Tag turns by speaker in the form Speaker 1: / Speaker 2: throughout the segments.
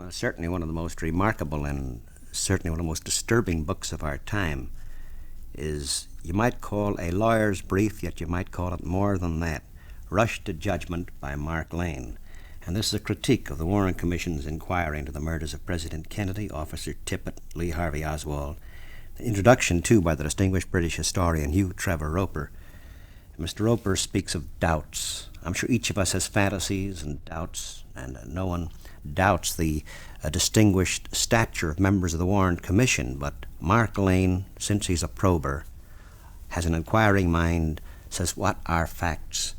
Speaker 1: Well, certainly one of the most remarkable and certainly one of the most disturbing books of our time is, you might call a lawyer's brief, yet you might call it more than that, Rush to Judgment by Mark Lane. And this is a critique of the Warren Commission's inquiry into the murders of President Kennedy, Officer Tippit, Lee Harvey Oswald. The introduction, too, by the distinguished British historian Hugh Trevor-Roper. Mr. Roper speaks of doubts. I'm sure each of us has fantasies and doubts, and no one doubts the distinguished stature of members of the Warren Commission, but Mark Lane, since he's a prober, has an inquiring mind, says, what are facts?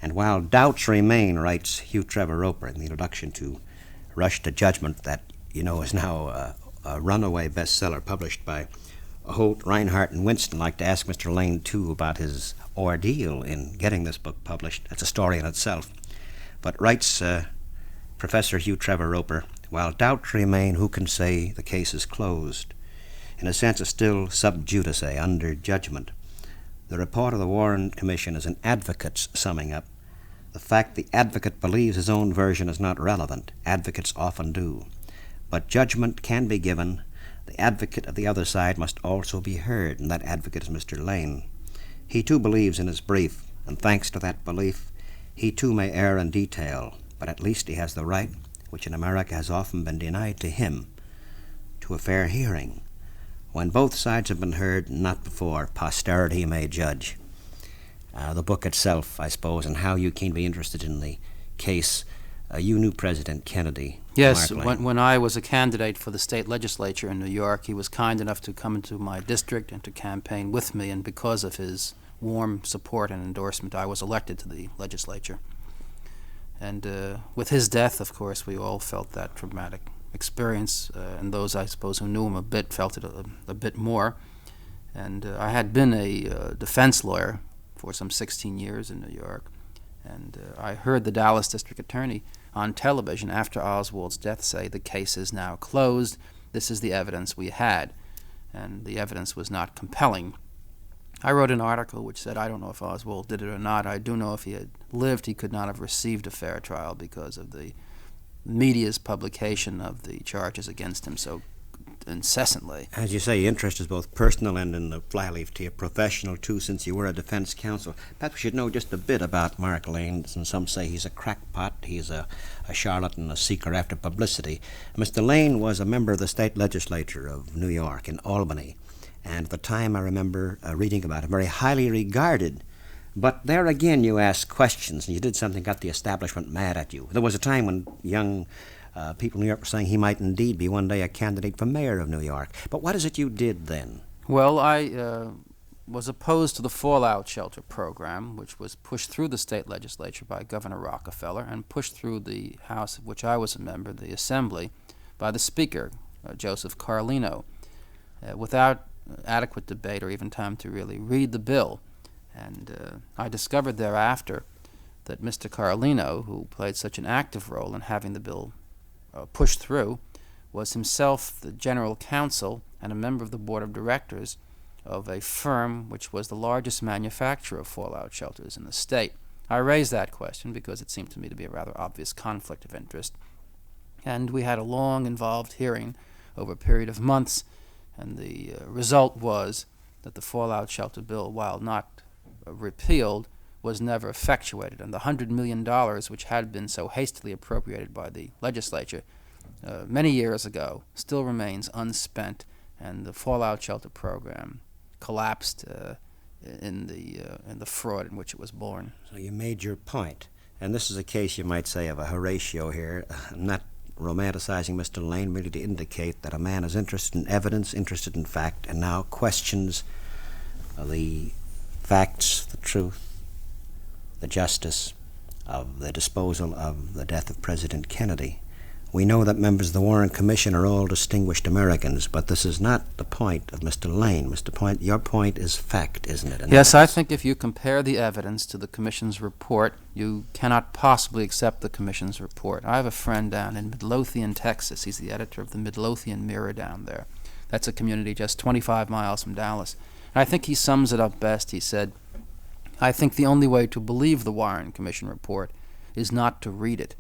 Speaker 1: And while doubts remain, writes Hugh Trevor-Roper in the introduction to Rush to Judgment, that, you know, is now a runaway bestseller published by Holt, Reinhardt, and Winston. I'd like to ask Mr. Lane, too, about his ordeal in getting this book published. It's a story in itself. But writes Professor Hugh Trevor-Roper, while doubts remain, who can say the case is closed? In a sense, it's still sub judice, under judgment. The report of the Warren Commission is an advocate's summing up. The fact the advocate believes his own version is not relevant. Advocates often do. But judgment can be given. The advocate of the other side must also be heard, and that advocate is Mr. Lane. He too believes in his brief, and thanks to that belief, he too may err in detail, but at least he has the right, which in America has often been denied to him, to a fair hearing. When both sides have been heard, not before, posterity may judge. The book itself, I suppose, and how you came to be interested in the case. You knew President Kennedy.
Speaker 2: Yes, when I was a candidate for the state legislature in New York, he was kind enough to come into my district and to campaign with me, and because of his warm support and endorsement, I was elected to the legislature. And with his death, of course, we all felt that traumatic experience, and those, I suppose, who knew him a bit felt it a bit more. And I had been a defense lawyer for some 16 years in New York, and I heard the Dallas district attorney on television after Oswald's death say, the case is now closed, this is the evidence we had, and the evidence was not compelling. I wrote an article which said, I don't know if Oswald did it or not, I do know if he had lived he could not have received a fair trial because of the media's publication of the charges against him so incessantly.
Speaker 1: As you say, your interest is both personal and in the flyleaf to you, professional too, since you were a defense counsel. Perhaps we should know just a bit about Mark Lane. And some say he's a crackpot, he's a charlatan, a seeker after publicity. Mr. Lane was a member of the state legislature of New York in Albany, and at the time I remember reading about him, very highly regarded. But there again you ask questions, and you did something that got the establishment mad at you. There was a time when young people in New York were saying he might indeed be one day a candidate for mayor of New York. But what is it you did then?
Speaker 2: Well, I was opposed to the fallout shelter program, which was pushed through the state legislature by Governor Rockefeller and pushed through the House, of which I was a member, the Assembly, by the Speaker, Joseph Carlino, without adequate debate or even time to really read the bill. And I discovered thereafter that Mr. Carlino, who played such an active role in having the bill pushed through, was himself the general counsel and a member of the board of directors of a firm which was the largest manufacturer of fallout shelters in the state. I raised that question because it seemed to me to be a rather obvious conflict of interest. And we had a long, involved hearing over a period of months, and the result was that the fallout shelter bill, while not repealed, was never effectuated, and the $100 million which had been so hastily appropriated by the legislature many years ago still remains unspent, and the fallout shelter program collapsed in the fraud in which it was born.
Speaker 1: So you made your point, and this is a case, you might say, of a Horatio here. I'm not romanticizing Mr. Lane, merely to indicate that a man is interested in evidence, interested in fact, and now questions the facts, the truth, the justice of the disposal of the death of President Kennedy. We know that members of the Warren Commission are all distinguished Americans, but this is not the point of Mr. Lane. Your point is fact, isn't it?
Speaker 2: Yes, I think if you compare the evidence to the Commission's report, you cannot possibly accept the Commission's report. I have a friend down in Midlothian, Texas. He's the editor of the Midlothian Mirror down there. That's a community just 25 miles from Dallas. And I think he sums it up best. He said, I think the only way to believe the Warren Commission report is not to read it.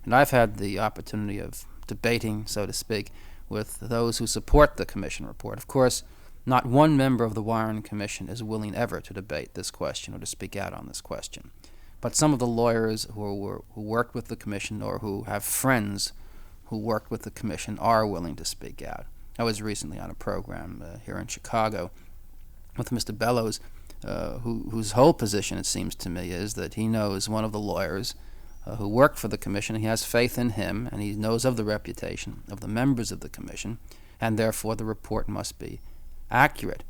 Speaker 2: And I've had the opportunity of debating, so to speak, with those who support the Commission report. Of course, not one member of the Warren Commission is willing ever to debate this question or to speak out on this question. But some of the lawyers who worked with the Commission or who have friends who worked with the Commission are willing to speak out. I was recently on a program here in Chicago with Mr. Bellows, whose whole position, it seems to me, is that he knows one of the lawyers who worked for the Commission. He has faith in him, and he knows of the reputation of the members of the Commission, and therefore the report must be accurate,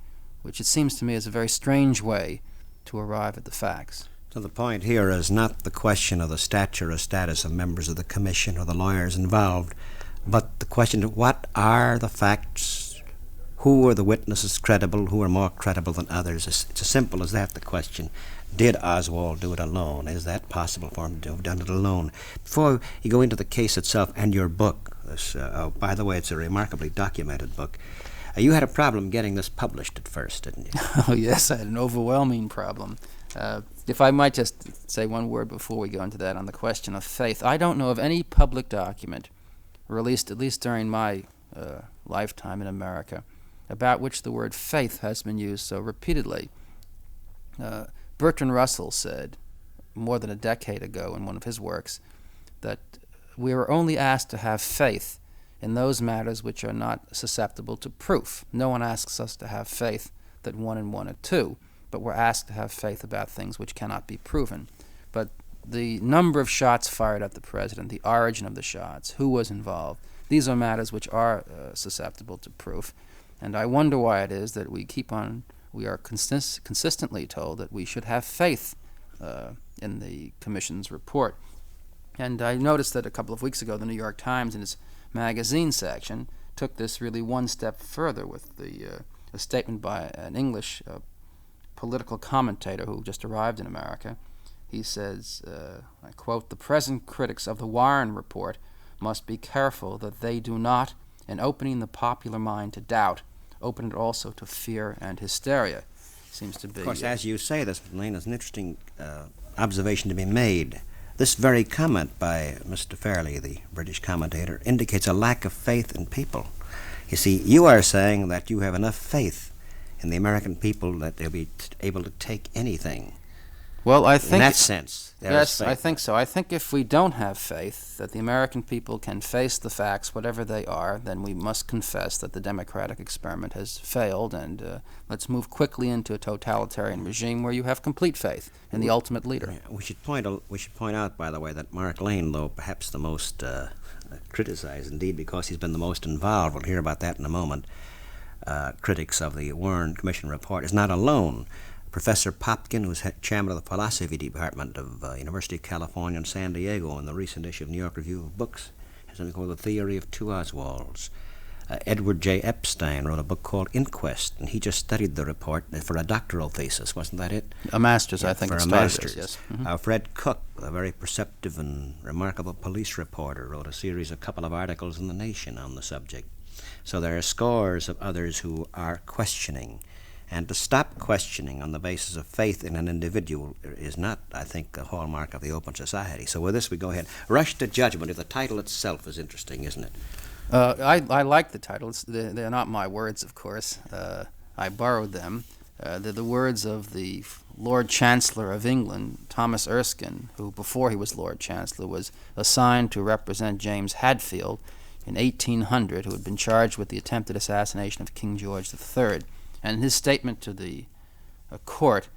Speaker 2: which it seems to me is a very strange way to arrive at the facts.
Speaker 1: So the point here is not the question of the stature or status of members of the Commission or the lawyers involved, but the question of what are the facts, who are the witnesses credible, who are more credible than others. It's as simple as that, the question. Did Oswald do it alone? Is that possible for him to have done it alone? Before you go into the case itself and your book, by the way, it's a remarkably documented book. You had a problem getting this published at first, didn't you?
Speaker 2: Oh, yes, I had an overwhelming problem. If I might just say one word before we go into that on the question of faith, I don't know of any public document, released at least during my lifetime in America, about which the word faith has been used so repeatedly. Bertrand Russell said more than a decade ago in one of his works that we are only asked to have faith in those matters which are not susceptible to proof. No one asks us to have faith that 1 and 1 are 2, but we're asked to have faith about things which cannot be proven. But the number of shots fired at the president, the origin of the shots, who was involved, these are matters which are susceptible to proof. And I wonder why it is that we are consistently told that we should have faith in the Commission's report. And I noticed that a couple of weeks ago, the New York Times, in its magazine section, took this really one step further with a statement by an English political commentator who just arrived in America. He says, I quote, "The present critics of the Warren report must be careful that they do not, in opening the popular mind to doubt, open it also to fear and hysteria." Seems to be...
Speaker 1: Of course, as you say this, Lane, is an interesting observation to be made. This very comment by Mr. Fairley, the British commentator, indicates a lack of faith in people. You see, you are saying that you have enough faith in the American people that they'll be able to take anything.
Speaker 2: Well, I think...
Speaker 1: In that sense,
Speaker 2: yes, I think so. I think if we don't have faith that the American people can face the facts, whatever they are, then we must confess that the democratic experiment has failed, and let's move quickly into a totalitarian regime where you have complete faith in the ultimate leader.
Speaker 1: Yeah, we should point out, by the way, that Mark Lane, though perhaps the most criticized, indeed, because he's been the most involved, we'll hear about that in a moment, critics of the Warren Commission report, is not alone. Professor Popkin, who's chairman of the philosophy department of University of California in San Diego, in the recent issue of New York Review of Books, has something called The Theory of Two Oswalds. Edward J. Epstein wrote a book called Inquest, and he just studied the report for a doctoral thesis. Wasn't that it?
Speaker 2: A master's, yeah, I think.
Speaker 1: For a master's.
Speaker 2: Yes. Mm-hmm.
Speaker 1: Fred Cook, a very perceptive and remarkable police reporter, wrote a couple of articles in The Nation on the subject. So there are scores of others who are questioning. And to stop questioning on the basis of faith in an individual is not, I think, a hallmark of the open society. So with this, we go ahead. Rush to Judgment. The title itself is interesting, isn't it?
Speaker 2: I like the title. They're not my words, of course. I borrowed them. They're the words of the Lord Chancellor of England, Thomas Erskine, who, before he was Lord Chancellor, was assigned to represent James Hadfield in 1800, who had been charged with the attempted assassination of King George III. And in his statement to the court,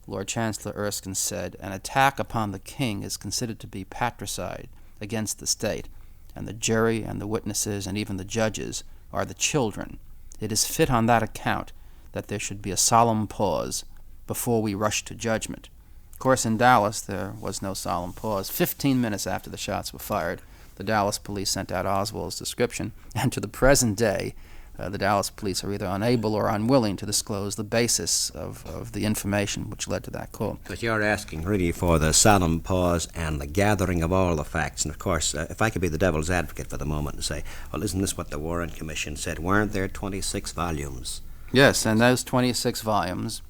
Speaker 2: Lord Chancellor Erskine said, "An attack upon the king is considered to be patricide against the state, and the jury and the witnesses and even the judges are the children. It is fit on that account that there should be a solemn pause before we rush to judgment." Of course, in Dallas, there was no solemn pause. 15 minutes after the shots were fired, the Dallas police sent out Oswald's description, and to the present day, the Dallas police are either unable or unwilling to disclose the basis of the information which led to that call.
Speaker 1: But you're asking really for the solemn pause and the gathering of all the facts. And of course, if I could be the devil's advocate for the moment and say, well, isn't this what the Warren Commission said? Weren't there 26 volumes?
Speaker 2: Yes, and those 26 volumes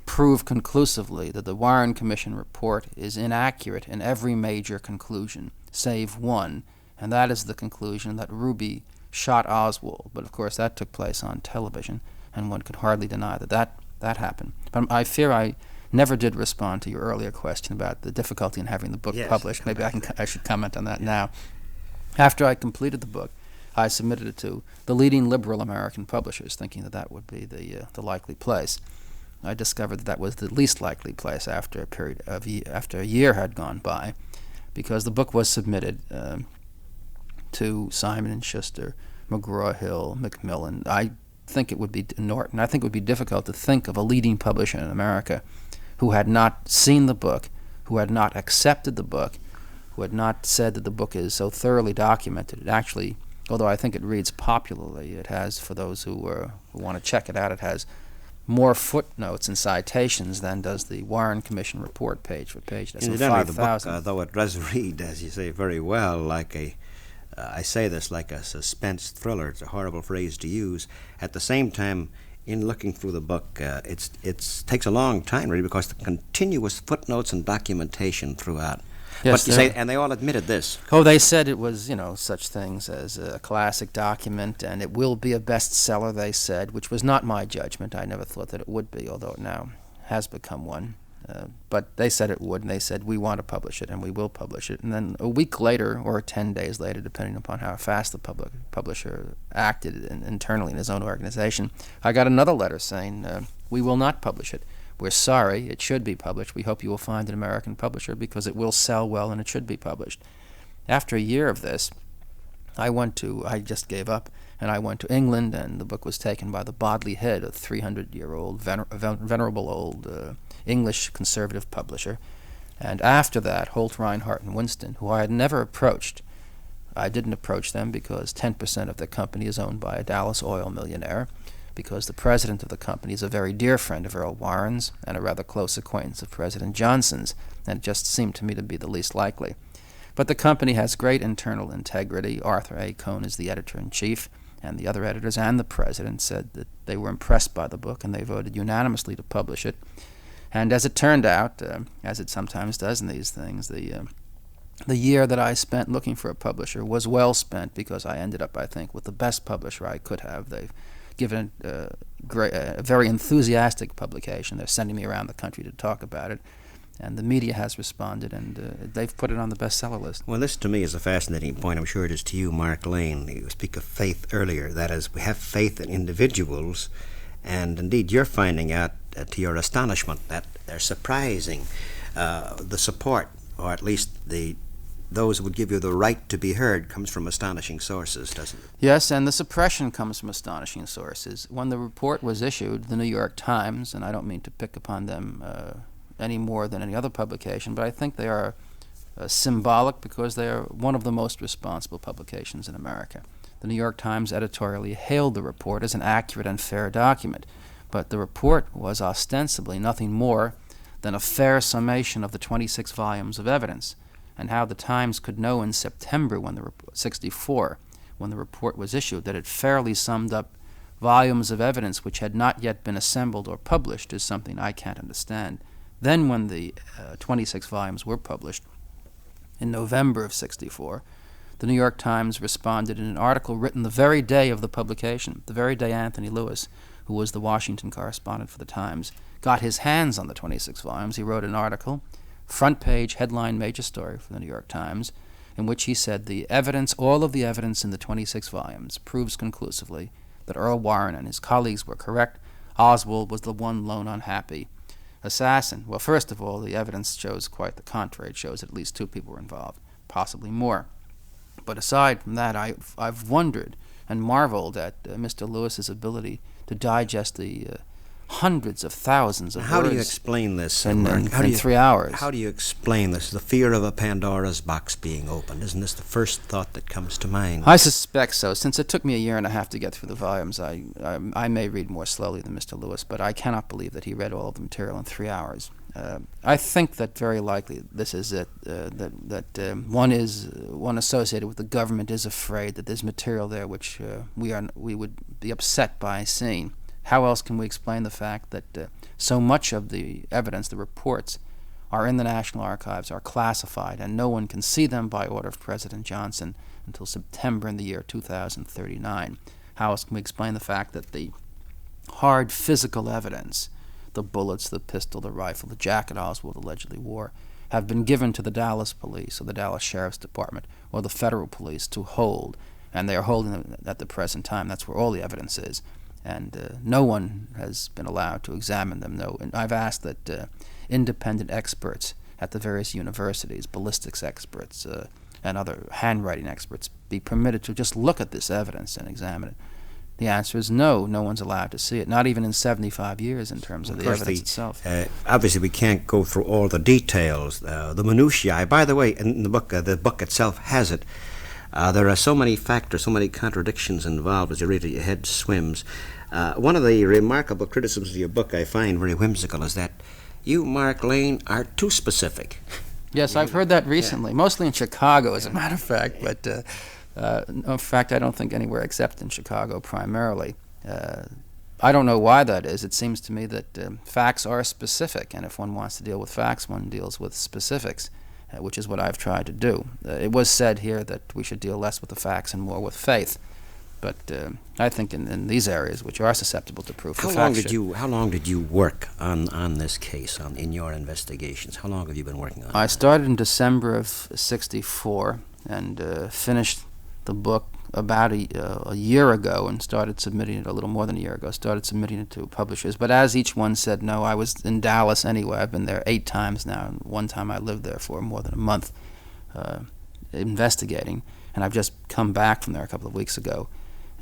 Speaker 2: prove conclusively that the Warren Commission report is inaccurate in every major conclusion, save one, and that is the conclusion that Ruby shot Oswald. But of course that took place on television, and one could hardly deny that happened. But I fear I never did respond to your earlier question about the difficulty in having the book published. Maybe I should comment on that now. After I completed the book, I submitted it to the leading liberal American publishers, thinking that that would be the likely place. I discovered that was the least likely place after a year had gone by, because the book was submitted to Simon and Schuster, McGraw-Hill, Macmillan. I think it would be Norton. I think it would be difficult to think of a leading publisher in America who had not seen the book, who had not accepted the book, who had not said that the book is so thoroughly documented. It actually, although I think it reads popularly, it has, for those who want to check it out, it has more footnotes and citations than does the Warren Commission report page for page. That's
Speaker 1: Incidentally,
Speaker 2: 5,000.
Speaker 1: the book, though it does read, as you say, very well, like I say this like a suspense thriller. It's a horrible phrase to use. At the same time, in looking through the book, it takes a long time, really, because the continuous footnotes and documentation throughout.
Speaker 2: Yes,
Speaker 1: but you say, and they all admitted this.
Speaker 2: Oh, they said it was, such things as a classic document, and it will be a bestseller, they said, which was not my judgment. I never thought that it would be, although it now has become one. But they said it would, and they said, we want to publish it, and we will publish it. And then a week later, or 10 days later, depending upon how fast the publisher acted internally in his own organization, I got another letter saying, we will not publish it. We're sorry, it should be published. We hope you will find an American publisher because it will sell well and it should be published. After a year of this, I just gave up, and I went to England, and the book was taken by the Bodley Head, a 300-year-old, venerable old English conservative publisher. And after that, Holt, Reinhardt, and Winston, who I had never approached, I didn't approach them because 10% of the company is owned by a Dallas oil millionaire, because the president of the company is a very dear friend of Earl Warren's and a rather close acquaintance of President Johnson's, and it just seemed to me to be the least likely. But the company has great internal integrity. Arthur A. Cohn is the editor-in-chief, and the other editors and the president said that they were impressed by the book, and they voted unanimously to publish it. And as it turned out, as it sometimes does in these things, the year that I spent looking for a publisher was well spent, because I ended up, I think, with the best publisher I could have. They've given a very enthusiastic publication. They're sending me around the country to talk about it, and the media has responded, and they've put it on the bestseller list.
Speaker 1: Well, this to me is a fascinating point. I'm sure it is to you, Mark Lane. You speak of faith earlier. That is, we have faith in individuals, and indeed you're finding out, to your astonishment, that they're surprising the support, or at least those who would give you the right to be heard, comes from astonishing sources, doesn't it?
Speaker 2: Yes, and the suppression comes from astonishing sources. When the report was issued, the New York Times, and I don't mean to pick upon them any more than any other publication, but I think they are symbolic because they are one of the most responsible publications in America. The New York Times editorially hailed the report as an accurate and fair document, but the report was ostensibly nothing more than a fair summation of the 26 volumes of evidence. And how the Times could know in September, '64, when the report was issued, that it fairly summed up volumes of evidence which had not yet been assembled or published is something I can't understand. Then when the 26 volumes were published in November of '64, the New York Times responded in an article written the very day of the publication, the very day Anthony Lewis, who was the Washington correspondent for the Times, got his hands on the 26 volumes. He wrote an article, front page, headline, major story for the New York Times, in which he said all of the evidence in the 26 volumes proves conclusively that Earl Warren and his colleagues were correct. Oswald was the one lone unhappy assassin. Well, first of all, the evidence shows quite the contrary. It shows that at least 2 people were involved, possibly more. But aside from that, I've wondered and marveled at Mr. Lewis's ability to digest the hundreds of thousands of words.
Speaker 1: How do you explain this,
Speaker 2: in 3 hours?
Speaker 1: How do you explain this? The fear of a Pandora's box being opened. Isn't this the first thought that comes to mind?
Speaker 2: I suspect so. Since it took me a year and a half to get through the volumes, I may read more slowly than Mr. Lewis, but I cannot believe that he read all of the material in 3 hours. I think that very likely this is it, that one associated with the government is afraid that there's material there which we would be upset by seeing. How else can we explain the fact that so much of the evidence, the reports, are in the National Archives are classified, and no one can see them by order of President Johnson until September in the year 2039. How else can we explain the fact that the hard physical evidence, the bullets, the pistol, the rifle, the jacket Oswald allegedly wore, have been given to the Dallas Police or the Dallas Sheriff's Department or the federal police to hold, and they are holding them at the present time. That's where all the evidence is, and no one has been allowed to examine them. No, and I've asked that independent experts at the various universities, ballistics experts and other handwriting experts, be permitted to just look at this evidence and examine it. The answer is no. No one's allowed to see it, not even in 75 years in terms of the evidence itself.
Speaker 1: Obviously, we can't go through all the details, the minutiae. By the way, in the book itself has it. There are so many factors, so many contradictions involved as you read it, your head swims. One of the remarkable criticisms of your book I find very whimsical is that you, Mark Lane, are too specific.
Speaker 2: Yes, I've heard that recently, mostly in Chicago, as a matter of fact, but in fact, I don't think anywhere except in Chicago primarily. I don't know why that is. It seems to me that facts are specific, and if one wants to deal with facts, one deals with specifics, which is what I've tried to do. It was said here that we should deal less with the facts and more with faith, but I think in these areas, which are susceptible to proof,
Speaker 1: How long did you work on this case, in your investigations? How long have you been working on it?
Speaker 2: I started in December of '64 and finished the book about a year ago and started submitting it a little more than a year ago, started submitting it to publishers. But as each one said no, I was in Dallas anyway. I've been there 8 times now, and one time I lived there for more than a month investigating, and I've just come back from there a couple of weeks ago.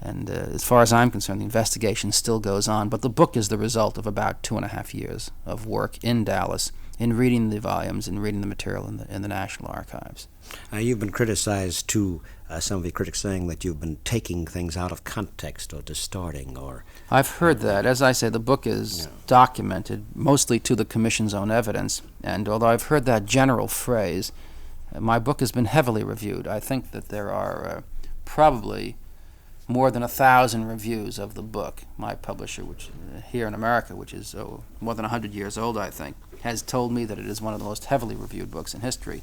Speaker 2: And as far as I'm concerned, the investigation still goes on, but the book is the result of about 2.5 years of work in Dallas, in reading the volumes and reading the material in the National Archives.
Speaker 1: You've been criticized, too, some of your critics saying that you've been taking things out of context or distorting or...
Speaker 2: I've heard that. As I say, the book is documented, mostly to the Commission's own evidence, and although I've heard that general phrase, my book has been heavily reviewed. I think that there are probably more than 1,000 reviews of the book. My publisher, which here in America, which is more than 100 years old, I think, has told me that it is one of the most heavily reviewed books in history.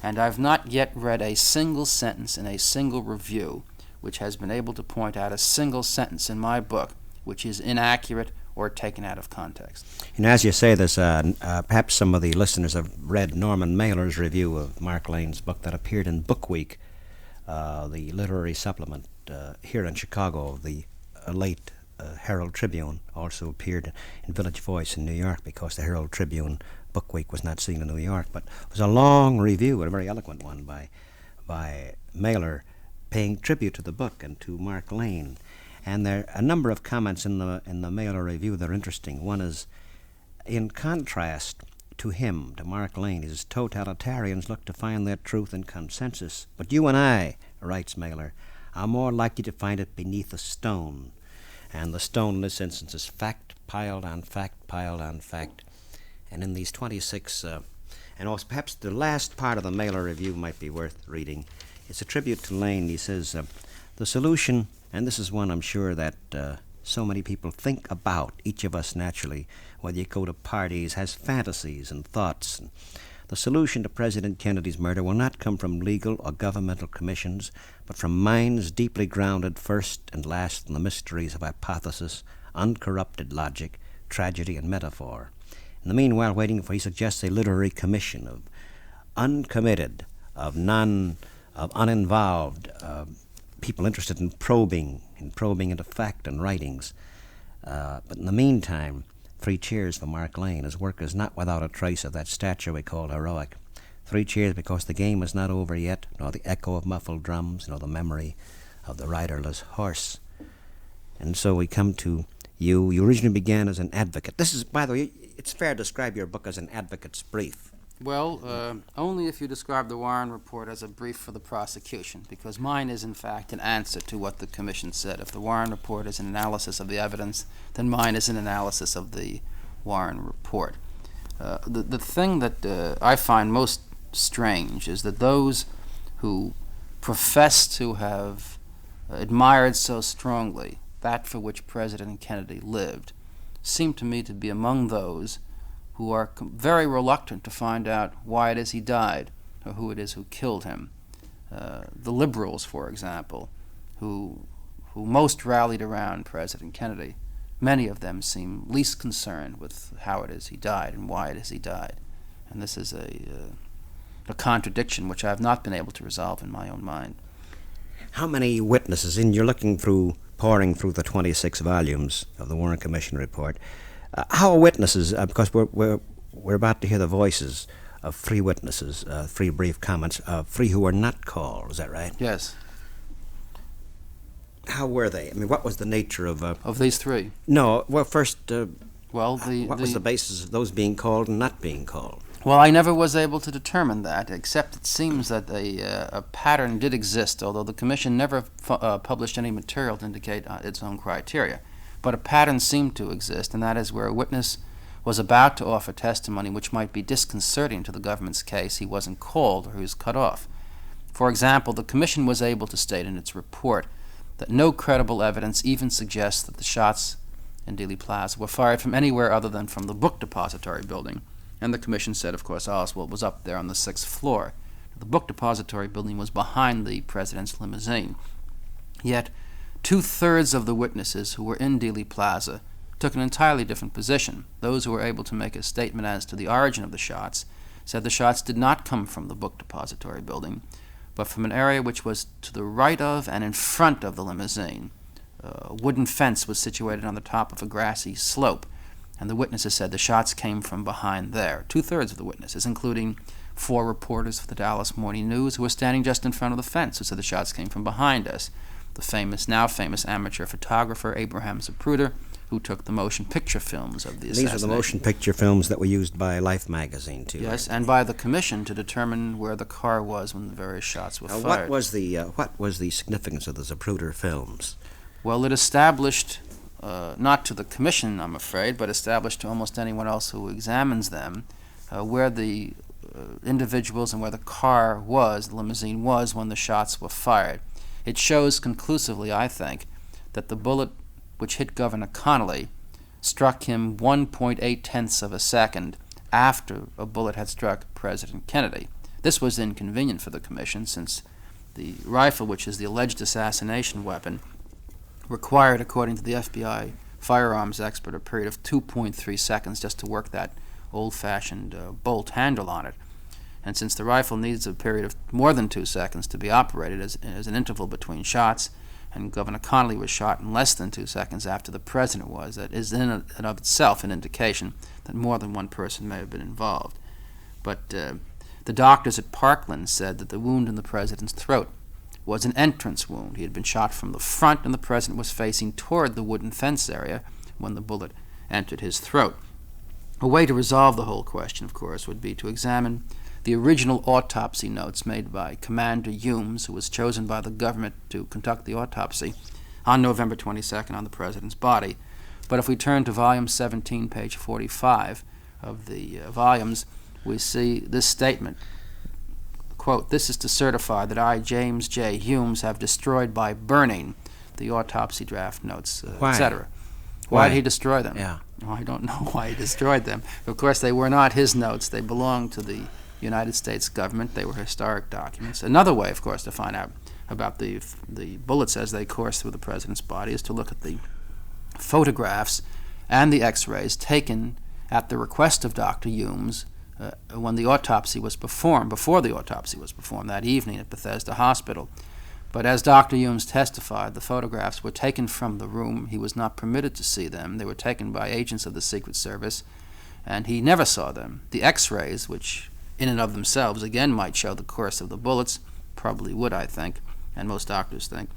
Speaker 2: And I've not yet read a single sentence in a single review which has been able to point out a single sentence in my book which is inaccurate or taken out of context.
Speaker 1: And as you say this, perhaps some of the listeners have read Norman Mailer's review of Mark Lane's book that appeared in Book Week, the literary supplement here in Chicago. The late Herald Tribune also appeared in Village Voice in New York because the Herald Tribune Book Week was not seen in New York. But it was a long review, and a very eloquent one by Mailer, paying tribute to the book and to Mark Lane. And there are a number of comments in the Mailer review that are interesting. One is, in contrast to him, to Mark Lane, his totalitarians look to find their truth in consensus. But you and I, writes Mailer, are more likely to find it beneath a stone. And the stone in this instance is fact piled on fact piled on fact. And in these 26, and also perhaps the last part of the Mailer review might be worth reading. It's a tribute to Lane. He says, the solution, and this is one I'm sure that so many people think about, each of us naturally, whether you go to parties, has fantasies and thoughts. And the solution to President Kennedy's murder will not come from legal or governmental commissions, but from minds deeply grounded first and last in the mysteries of hypothesis, uncorrupted logic, tragedy, and metaphor. In the meanwhile, he suggests a literary commission of uncommitted, of uninvolved people interested in probing into fact and writings. But in the meantime, 3 cheers for Mark Lane. His work is not without a trace of that stature we call heroic. 3 cheers because the game is not over yet, nor the echo of muffled drums, nor the memory of the riderless horse. And so we come to you. You originally began as an advocate. This is, by the way, it's fair to describe your book as an advocate's brief.
Speaker 2: Well, only if you describe the Warren Report as a brief for the prosecution, because mine is, in fact, an answer to what the Commission said. If the Warren Report is an analysis of the evidence, then mine is an analysis of the Warren Report. The thing that I find most strange is that those who profess to have admired so strongly that for which President Kennedy lived seem to me to be among those who are very reluctant to find out why it is he died or who it is who killed him. The liberals, for example, who most rallied around President Kennedy, many of them seem least concerned with how it is he died and why it is he died. And this is a contradiction which I have not been able to resolve in my own mind.
Speaker 1: How many witnesses, and you're pouring through the 26 volumes of the Warren Commission report, how are witnesses, because we're about to hear the voices of 3 witnesses, 3 brief comments, 3 who were not called, is that right?
Speaker 2: Yes.
Speaker 1: How were they? I mean, what was the nature
Speaker 2: of these 3?
Speaker 1: No, well, first,
Speaker 2: what
Speaker 1: was the basis of those being called and not being called?
Speaker 2: Well, I never was able to determine that, except it seems that a pattern did exist, although the Commission never published any material to indicate its own criteria. But a pattern seemed to exist, and that is where a witness was about to offer testimony which might be disconcerting to the government's case, he wasn't called or he was cut off. For example, the Commission was able to state in its report that no credible evidence even suggests that the shots in Dealey Plaza were fired from anywhere other than from the book depository building. And the Commission said, of course, Oswald was up there on the 6th floor. The book depository building was behind the president's limousine. Yet, 2/3 of the witnesses who were in Dealey Plaza took an entirely different position. Those who were able to make a statement as to the origin of the shots said the shots did not come from the book depository building, but from an area which was to the right of and in front of the limousine. A wooden fence was situated on the top of a grassy slope, and the witnesses said the shots came from behind there. 2/3 of the witnesses, including 4 reporters for the Dallas Morning News who were standing just in front of the fence, who said the shots came from behind us. The now famous amateur photographer Abraham Zapruder, who took the motion picture films of the assassination.
Speaker 1: These are the motion picture films that were used by Life magazine, too.
Speaker 2: Yes, and by the Commission to determine where the car was when the various shots were fired.
Speaker 1: What was the significance of the Zapruder films?
Speaker 2: Well, it established, not to the Commission, I'm afraid, but established to almost anyone else who examines them, where the individuals and where the car was, the limousine was, when the shots were fired. It shows conclusively, I think, that the bullet which hit Governor Connally struck him 1.8 of a second after a bullet had struck President Kennedy. This was inconvenient for the Commission, since the rifle, which is the alleged assassination weapon, required, according to the FBI firearms expert, a period of 2.3 seconds just to work that old-fashioned bolt handle on it. And since the rifle needs a period of more than 2 seconds to be operated as an interval between shots, and Governor Connally was shot in less than 2 seconds after the president was, that is in and of itself an indication that more than one person may have been involved. But the doctors at Parkland said that the wound in the president's throat was an entrance wound. He had been shot from the front, and the president was facing toward the wooden fence area when the bullet entered his throat. A way to resolve the whole question, of course, would be to examine the original autopsy notes made by Commander Humes, who was chosen by the government to conduct the autopsy on November 22nd on the president's body. But if we turn to volume 17, page 45 of the volumes, we see this statement, quote, "This is to certify that I, James J. Humes, have destroyed by burning the autopsy draft notes, etc." Why did he destroy them?
Speaker 1: Yeah.
Speaker 2: Well, I don't know why he destroyed them. Of course, they were not his notes. They belonged to the United States government. They were historic documents. Another way, of course, to find out about the bullets as they coursed through the president's body is to look at the photographs and the x-rays taken at the request of Dr. Humes when the autopsy was performed, before the autopsy was performed that evening at Bethesda Hospital. But as Dr. Humes testified, the photographs were taken from the room. He was not permitted to see them. They were taken by agents of the Secret Service, and he never saw them. The x-rays, which in and of themselves, again, might show the course of the bullets, probably would, I think, and most doctors think.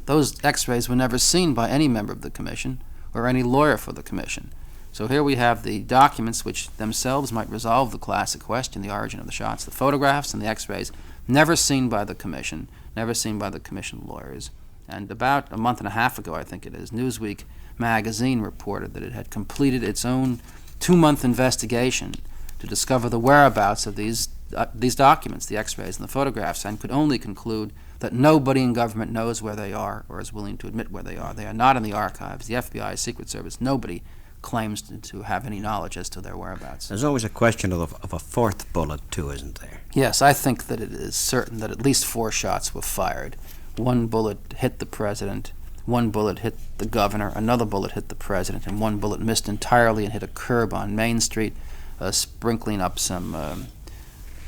Speaker 2: Those x-rays were never seen by any member of the Commission or any lawyer for the Commission. So here we have the documents which themselves might resolve the classic question, the origin of the shots, the photographs and the x-rays, never seen by the Commission, never seen by the Commission lawyers. And about a month and a half ago, I think it is, Newsweek magazine reported that it had completed its own 2-month investigation to discover the whereabouts of these documents, the x-rays and the photographs, and could only conclude that nobody in government knows where they are or is willing to admit where they are. They are not in the archives, the FBI, Secret Service, nobody claims to have any knowledge as to their whereabouts.
Speaker 1: There's always a question of a fourth bullet, too, isn't there?
Speaker 2: Yes, I think that it is certain that at least 4 shots were fired. One bullet hit the president, one bullet hit the governor, another bullet hit the president, and one bullet missed entirely and hit a curb on Main Street, sprinkling up some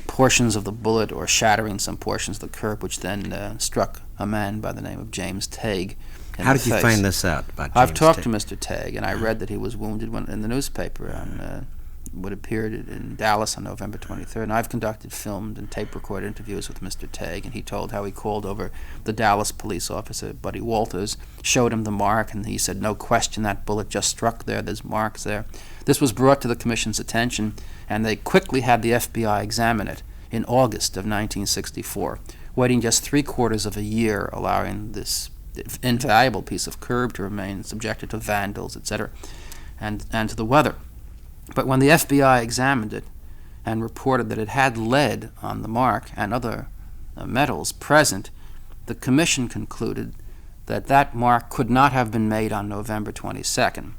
Speaker 2: portions of the bullet or shattering some portions of the curb, which then struck a man by the name of James Tague.
Speaker 1: How did you find this out about James
Speaker 2: I've talked
Speaker 1: Tague?
Speaker 2: to Mr. Tague, and I read that he was wounded in the newspaper on what appeared in Dallas on November 23rd. And I've conducted filmed and tape-recorded interviews with Mr. Tague, and he told how he called over the Dallas police officer, Buddy Walters, showed him the mark, and he said, no question, that bullet just struck there. There's marks there. This was brought to the Commission's attention, and they quickly had the FBI examine it in August of 1964, waiting just 3/4 of a year, allowing this invaluable piece of curb to remain subjected to vandals, etc., and to the weather. But when the FBI examined it and reported that it had lead on the mark and other metals present, the Commission concluded that that mark could not have been made on November 22nd.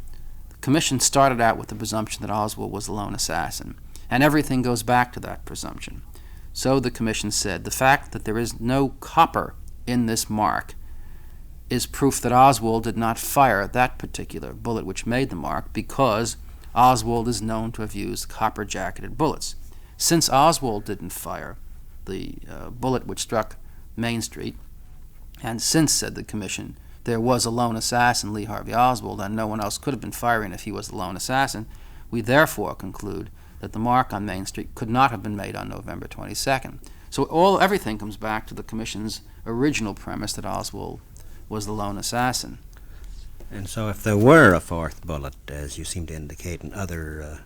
Speaker 2: The Commission started out with the presumption that Oswald was the lone assassin, and everything goes back to that presumption. So the Commission said, the fact that there is no copper in this mark is proof that Oswald did not fire that particular bullet which made the mark, because Oswald is known to have used copper-jacketed bullets. Since Oswald didn't fire the bullet which struck Main Street, and since, said the Commission, there was a lone assassin, Lee Harvey Oswald, and no one else could have been firing if he was the lone assassin, we therefore conclude that the mark on Main Street could not have been made on November 22nd. So everything comes back to the Commission's original premise that Oswald was the lone assassin.
Speaker 1: And so if there were a fourth bullet, as you seem to indicate, and other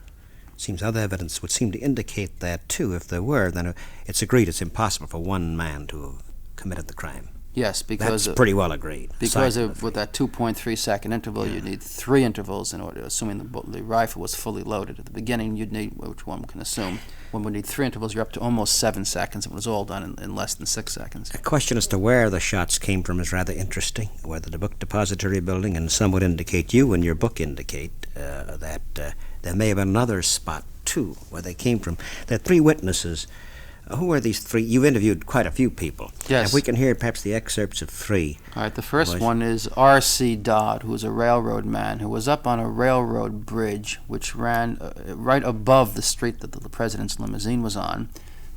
Speaker 1: evidence would seem to indicate that too, if there were, then it's agreed it's impossible for one man to have committed the crime.
Speaker 2: Yes, because
Speaker 1: that's pretty well agreed.
Speaker 2: Because with that 2.3 second interval, you'd need 3 intervals in order, assuming the rifle was fully loaded. At the beginning, you'd need, which one can assume, one would need 3 intervals. You're up to almost 7 seconds. It was all done in less than 6 seconds.
Speaker 1: A question as to where the shots came from is rather interesting. Whether the book depository building, and some would indicate, you and your book indicate, that there may have been another spot too where they came from. There are 3 witnesses. Who are these 3? You've interviewed quite a few people.
Speaker 2: Yes.
Speaker 1: If we can hear perhaps the excerpts of 3.
Speaker 2: All right, the first one is R.C. Dodd, who was a railroad man who was up on a railroad bridge which ran right above the street that the president's limousine was on,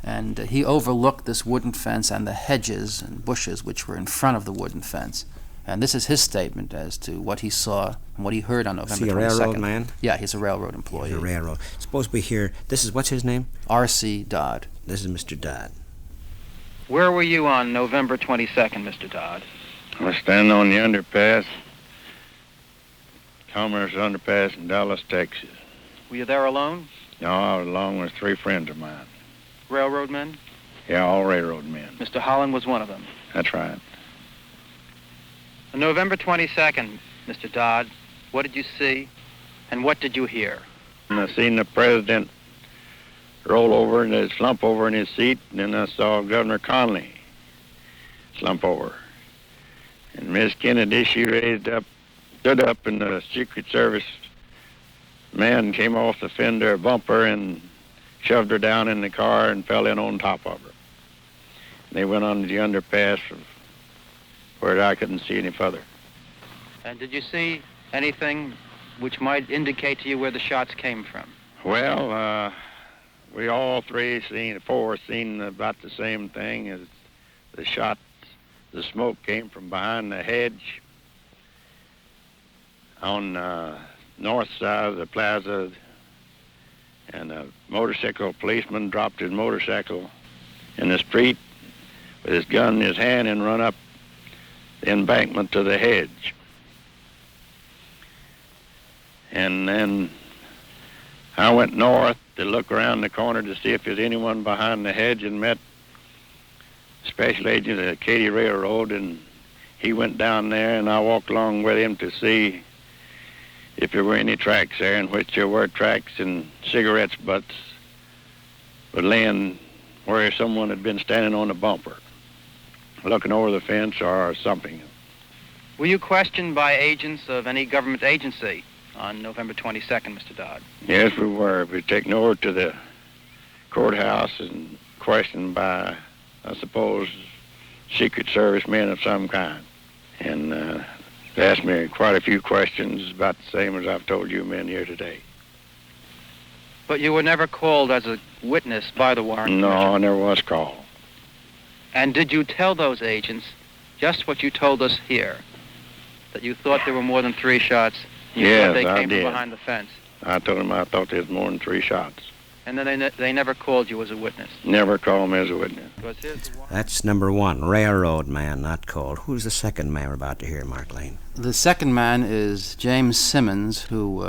Speaker 2: and he overlooked this wooden fence and the hedges and bushes which were in front of the wooden fence. And this is his statement as to what he saw and what he heard on November 22nd.
Speaker 1: Is he a railroad man?
Speaker 2: Yeah, he's a railroad employee.
Speaker 1: He's a railroad. Suppose we hear, what's his name?
Speaker 2: R.C. Dodd.
Speaker 1: This is Mr. Dodd.
Speaker 3: Where were you on November 22nd, Mr. Dodd?
Speaker 4: I was standing on the underpass, Commerce Underpass in Dallas, Texas.
Speaker 3: Were you there alone?
Speaker 4: No, I was along with 3 friends of mine.
Speaker 3: Railroad men?
Speaker 4: Yeah, all railroad men.
Speaker 3: Mr. Holland was one of them.
Speaker 4: That's right.
Speaker 3: On November 22nd, Mr. Dodd, what did you see and what did you hear?
Speaker 4: And I seen the president roll over and slump over in his seat, and then I saw Governor Conley slump over. And Miss Kennedy, she stood up, and the Secret Service man came off the fender bumper and shoved her down in the car and fell in on top of her. And they went on the underpass where I couldn't see any further.
Speaker 3: And did you see anything which might indicate to you where the shots came from?
Speaker 4: Well, we all 4 seen about the same thing. As the shots, the smoke came from behind the hedge on the north side of the plaza, and a motorcycle policeman dropped his motorcycle in the street with his gun in his hand and run up the embankment to the hedge. And then I went north to look around the corner to see if there's anyone behind the hedge, and met Special Agent of the Katy Railroad, and he went down there, and I walked along with him to see if there were any tracks there, in which there were tracks and cigarette butts were laying where someone had been standing on the bumper, looking over the fence or something.
Speaker 3: Were you questioned by agents of any government agency on November 22nd, Mr. Dodd?
Speaker 4: Yes, we were. We were taken over to the courthouse and questioned by, I suppose, Secret Service men of some kind. And they asked me quite a few questions, about the same as I've told you men here today.
Speaker 3: But you were never called as a witness by the Warren
Speaker 4: No,
Speaker 3: Commission.
Speaker 4: I never was called.
Speaker 3: And did you tell those agents just what you told us here? That you thought there were more than 3 shots? You
Speaker 4: Yes,
Speaker 3: thought they
Speaker 4: I
Speaker 3: came
Speaker 4: did.
Speaker 3: from behind the fence?
Speaker 4: I told them I thought there was more than 3 shots.
Speaker 3: And then they never called you as a witness?
Speaker 4: Never called me as a witness.
Speaker 3: Because here's the Warren-
Speaker 1: That's number one, railroad man, not called. Who's the second man we're about to hear, Mark Lane?
Speaker 2: The second man is James Simmons, who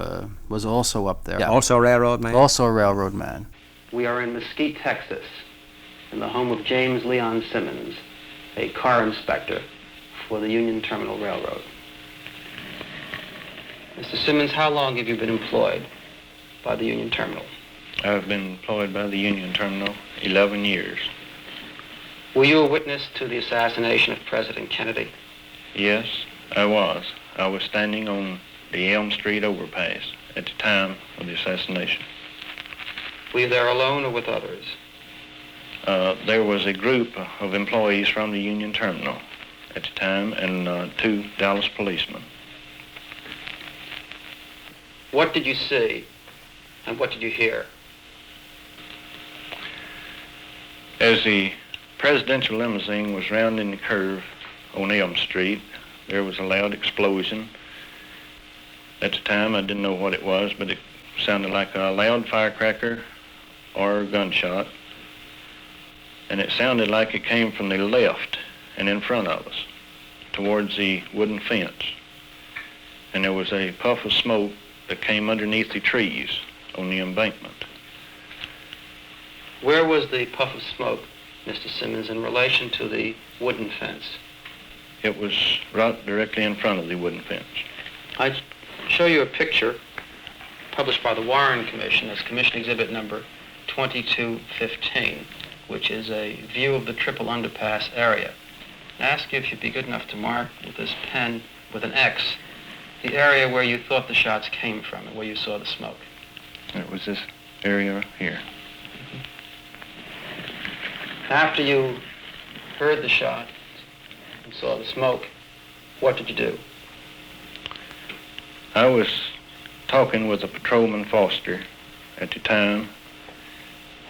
Speaker 2: was also up there.
Speaker 1: Also railroad man?
Speaker 2: Also a railroad man.
Speaker 5: We are in Mesquite, Texas, in the home of James Leon Simmons, a car inspector for the Union Terminal Railroad. Mr. Simmons, how long have you been employed by the Union Terminal?
Speaker 6: I've been employed by the Union Terminal 11 years.
Speaker 5: Were you a witness to the assassination of President Kennedy?
Speaker 6: Yes, I was. I was standing on the Elm Street overpass at the time of the assassination.
Speaker 5: Were you there alone or with others?
Speaker 6: There was a group of employees from the Union Terminal at the time and 2 Dallas policemen.
Speaker 5: What did you see and what did you hear?
Speaker 6: As the presidential limousine was rounding the curve on Elm Street, there was a loud explosion. At the time, I didn't know what it was, but it sounded like a loud firecracker or a gunshot. And it sounded like it came from the left and in front of us, towards the wooden fence. And there was a puff of smoke that came underneath the trees on the embankment.
Speaker 5: Where was the puff of smoke, Mr. Simmons, in relation to the wooden fence?
Speaker 6: It was right directly in front of the wooden fence.
Speaker 5: I show you a picture published by the Warren Commission as Commission Exhibit number 2215, which is a view of the Triple Underpass area. I ask you if you'd be good enough to mark with this pen with an X the area where you thought the shots came from and where you saw the smoke.
Speaker 6: It was this area here.
Speaker 5: After you heard the shot and saw the smoke, what did you do?
Speaker 6: I was talking with a patrolman Foster at the time,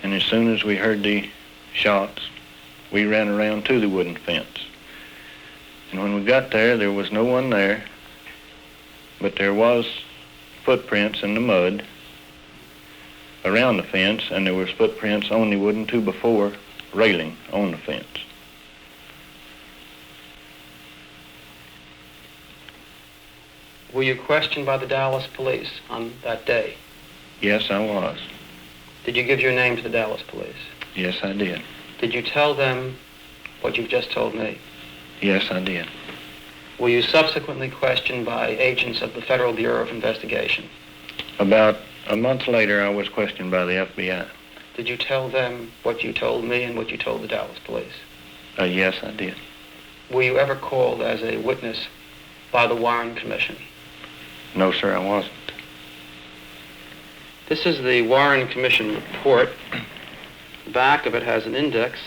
Speaker 6: and as soon as we heard the shots, we ran around to the wooden fence. And when we got there, there was no one there, but there was footprints in the mud around the fence, and there was footprints on the wooden 2x4 railing on the fence.
Speaker 5: Were you questioned by the Dallas police on that day?
Speaker 6: Yes, I was.
Speaker 5: Did you give your name to the Dallas police?
Speaker 6: Yes, I did.
Speaker 5: Did you tell them what you've just told me?
Speaker 6: Yes, I did.
Speaker 5: Were you subsequently questioned by agents of the Federal Bureau of Investigation?
Speaker 6: About a month later, I was questioned by the FBI.
Speaker 5: Did you tell them what you told me and what you told the Dallas police?
Speaker 6: Yes, I did.
Speaker 5: Were you ever called as a witness by the Warren Commission?
Speaker 6: No, sir, I wasn't.
Speaker 5: This is the Warren Commission report. The back of it has an index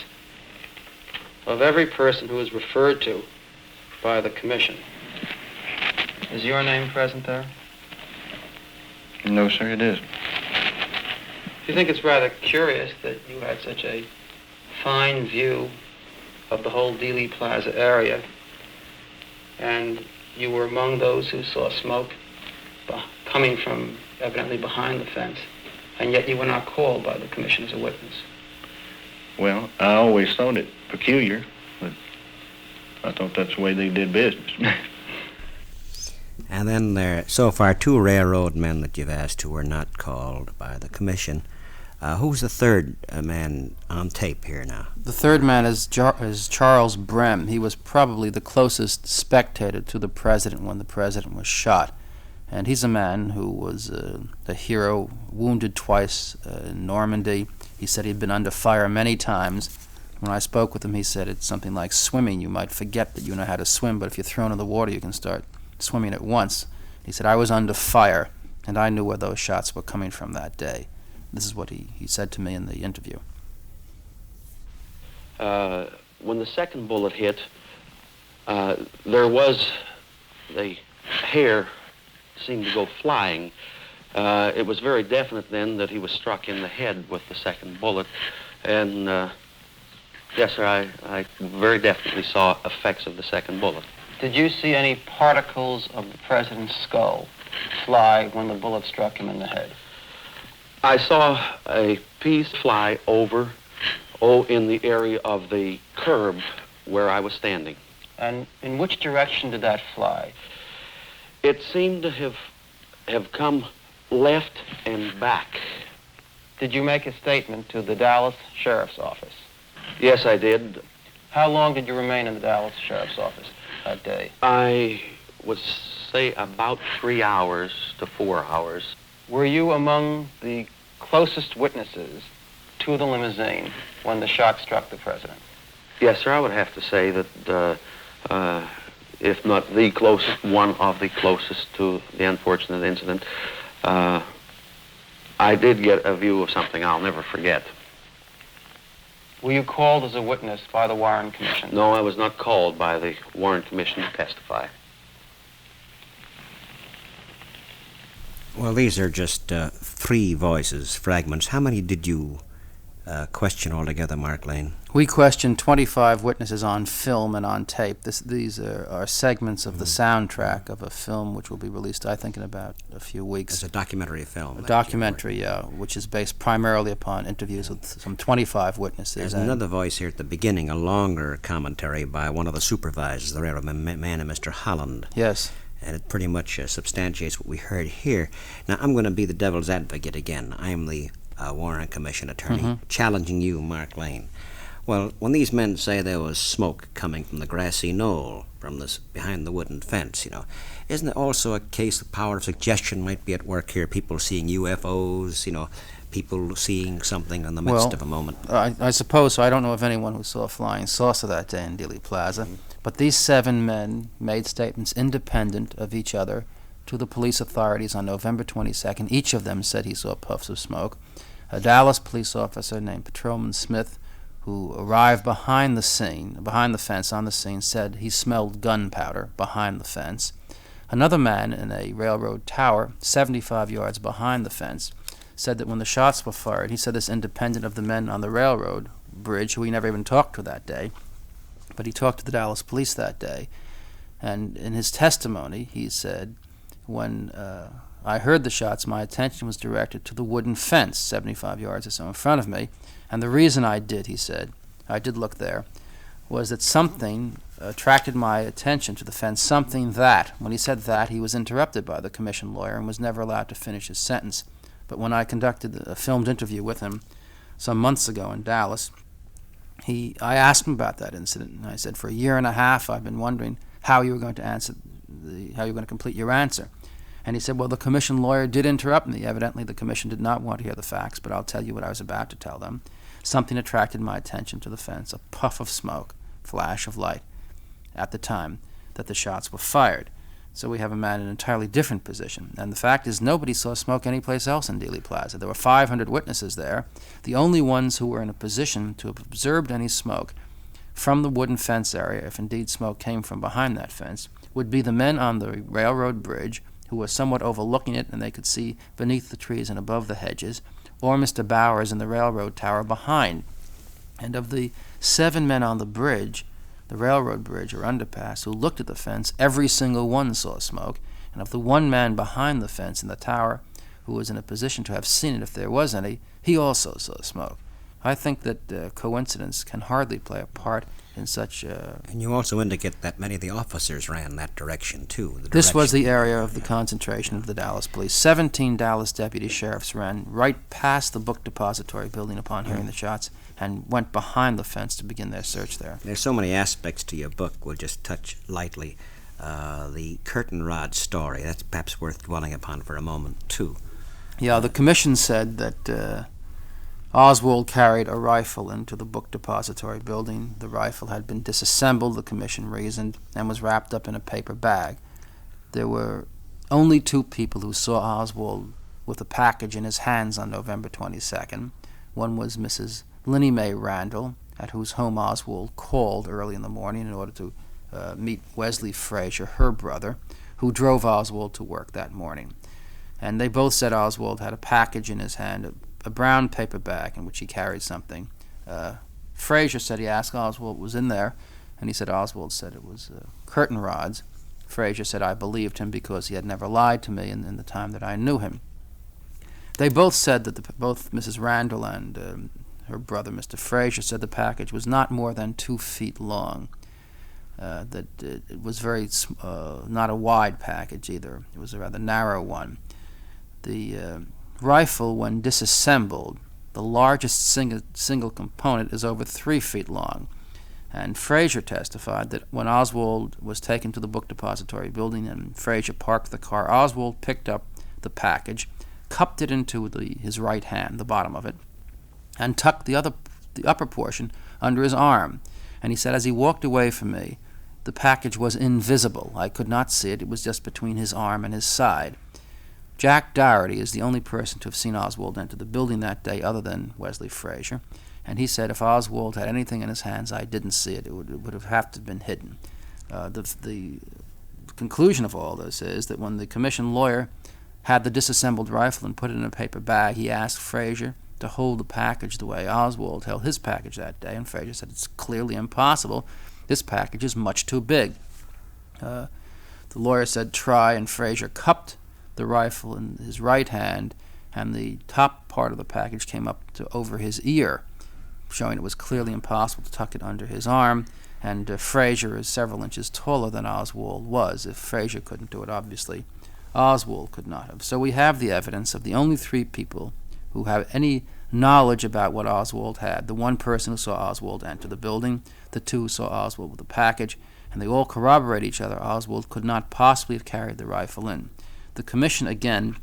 Speaker 5: of every person who is referred to by the Commission. Is your name present there?
Speaker 6: No, sir, it isn't.
Speaker 5: Do you think it's rather curious that you had such a fine view of the whole Dealey Plaza area and you were among those who saw smoke coming from evidently behind the fence, and yet you were not called by the Commission as a witness?
Speaker 6: Well, I always thought it peculiar, but I thought that's the way they did business.
Speaker 1: And then there, so far, 2 railroad men that you've asked who were not called by the Commission. Who's the third man on tape here now?
Speaker 2: The third man is Charles Brem. He was probably the closest spectator to the president when the president was shot. And he's a man who was a hero, wounded twice in Normandy. He said he'd been under fire many times. When I spoke with him, he said it's something like swimming. You might forget that you know how to swim, but if you're thrown in the water, you can start swimming at once. He said, I was under fire. and I knew where those shots were coming from that day. This is what he said to me in the interview.
Speaker 7: When the second bullet hit, there was the hair seemed to go flying. It was very definite then that he was struck in the head with the second bullet. And yes, sir, I very definitely saw effects of the second bullet.
Speaker 5: Did you see any particles of the president's skull fly when the bullet struck him in the head?
Speaker 7: I saw a piece fly over, in the area of the curb where I was standing.
Speaker 5: And in which direction did that fly?
Speaker 7: It seemed to have come left and back.
Speaker 5: Did you make a statement to the Dallas Sheriff's Office?
Speaker 7: Yes, I did.
Speaker 5: How long did you remain in the Dallas Sheriff's Office that day?
Speaker 7: I would say about 3 hours to 4 hours.
Speaker 5: Were you among the closest witnesses to the limousine when the shot struck the president?
Speaker 7: Yes, sir, I would have to say that, if not the closest, one of the closest to the unfortunate incident. I did get a view of something I'll never forget.
Speaker 5: Were you called as a witness by the Warren Commission?
Speaker 7: No, I was not called by the Warren Commission to testify.
Speaker 1: Well, these are just 3 voices, fragments. How many did you question altogether, Mark Lane?
Speaker 2: We questioned 25 witnesses on film and on tape. These are segments of the soundtrack of a film which will be released, I think, in about a few weeks.
Speaker 1: It's a documentary film.
Speaker 2: A documentary, which is based primarily upon interviews with some 25 witnesses.
Speaker 1: There's another voice here at the beginning, a longer commentary by one of the supervisors, the railroad man, Mr. Holland.
Speaker 2: Yes.
Speaker 1: And it pretty much substantiates what we heard here. Now, I'm going to be the devil's advocate again. I'm the Warren Commission attorney, challenging you, Mark Lane. Well, when these men say there was smoke coming from the grassy knoll, from this behind the wooden fence, isn't it also a case the power of suggestion might be at work here? People seeing UFOs, people seeing something in the midst of a moment.
Speaker 2: I suppose so. I don't know of anyone who saw a flying saucer that day in Dealey Plaza. But these 7 men made statements independent of each other to the police authorities on November 22nd. Each of them said he saw puffs of smoke. A Dallas police officer named Patrolman Smith, who arrived behind the fence on the scene, said he smelled gunpowder behind the fence. Another man in a railroad tower, 75 yards behind the fence, said that when the shots were fired, he said this independent of the men on the railroad bridge, who he never even talked to that day, but he talked to the Dallas police that day. And in his testimony, he said, when I heard the shots, my attention was directed to the wooden fence 75 yards or so in front of me. And the reason I did, he said, I did look there, was that something attracted my attention to the fence, something that, when he said that, he was interrupted by the commission lawyer and was never allowed to finish his sentence. But when I conducted a filmed interview with him some months ago in Dallas, I asked him about that incident, and I said, for 1.5 years, I've been wondering how you were going to how you were going to complete your answer. And he said, well, the commission lawyer did interrupt me. Evidently, the commission did not want to hear the facts, but I'll tell you what I was about to tell them. Something attracted my attention to the fence, a puff of smoke, flash of light, at the time that the shots were fired. So we have a man in an entirely different position. And the fact is, nobody saw smoke anyplace else in Dealey Plaza. There were 500 witnesses there. The only ones who were in a position to have observed any smoke from the wooden fence area, if indeed smoke came from behind that fence, would be the men on the railroad bridge who were somewhat overlooking it and they could see beneath the trees and above the hedges, or Mr. Bowers in the railroad tower behind. And of the 7 men on the bridge, the railroad bridge or underpass, who looked at the fence, every single one saw smoke. And of the 1 man behind the fence in the tower who was in a position to have seen it if there was any, he also saw smoke. I think that coincidence can hardly play a part in such
Speaker 1: And you also indicate that many of the officers ran that direction, too.
Speaker 2: This was the area of the concentration of the Dallas police. 17 Dallas deputy sheriffs ran right past the book depository building upon hearing the shots and went behind the fence to begin their search there.
Speaker 1: There's so many aspects to your book. We'll just touch lightly. The curtain rod story, that's perhaps worth dwelling upon for a moment, too.
Speaker 2: Yeah, the commission said that Oswald carried a rifle into the book depository building. The rifle had been disassembled, the commission reasoned, and was wrapped up in a paper bag. There were only two people who saw Oswald with a package in his hands on November 22nd. One was Mrs. Linnie Mae Randall, at whose home Oswald called early in the morning in order to meet Wesley Frazier, her brother, who drove Oswald to work that morning. And they both said Oswald had a package in his hand, a brown paper bag in which he carried something. Frazier said he asked Oswald what was in there, and he said Oswald said it was curtain rods. Frazier said I believed him because he had never lied to me in the time that I knew him. They both said that both Mrs. Randall and her brother, Mr. Frazier, said the package was not more than 2 feet long, that it was very not a wide package either. It was a rather narrow one. The rifle, when disassembled, the largest single component is over 3 feet long. And Frazier testified that when Oswald was taken to the book depository building and Frazier parked the car, Oswald picked up the package, cupped it into his right hand, the bottom of it, and tucked the upper portion under his arm. And he said, as he walked away from me, the package was invisible. I could not see it. It was just between his arm and his side. Jack Dougherty is the only person to have seen Oswald enter the building that day other than Wesley Frazier. And he said if Oswald had anything in his hands, I didn't see it. It would have to have been hidden. The conclusion of all this is that when the commission lawyer had the disassembled rifle and put it in a paper bag, he asked Frazier to hold the package the way Oswald held his package that day, and Frazier said it's clearly impossible. This package is much too big. The lawyer said try, and Frazier cupped the rifle in his right hand, and the top part of the package came up to over his ear, showing it was clearly impossible to tuck it under his arm, and Frazier is several inches taller than Oswald was. If Frazier couldn't do it, obviously Oswald could not have. So we have the evidence of the only three people who have any knowledge about what Oswald had. The one person who saw Oswald enter the building, the two who saw Oswald with the package, and they all corroborate each other. Oswald could not possibly have carried the rifle in. The commission, again,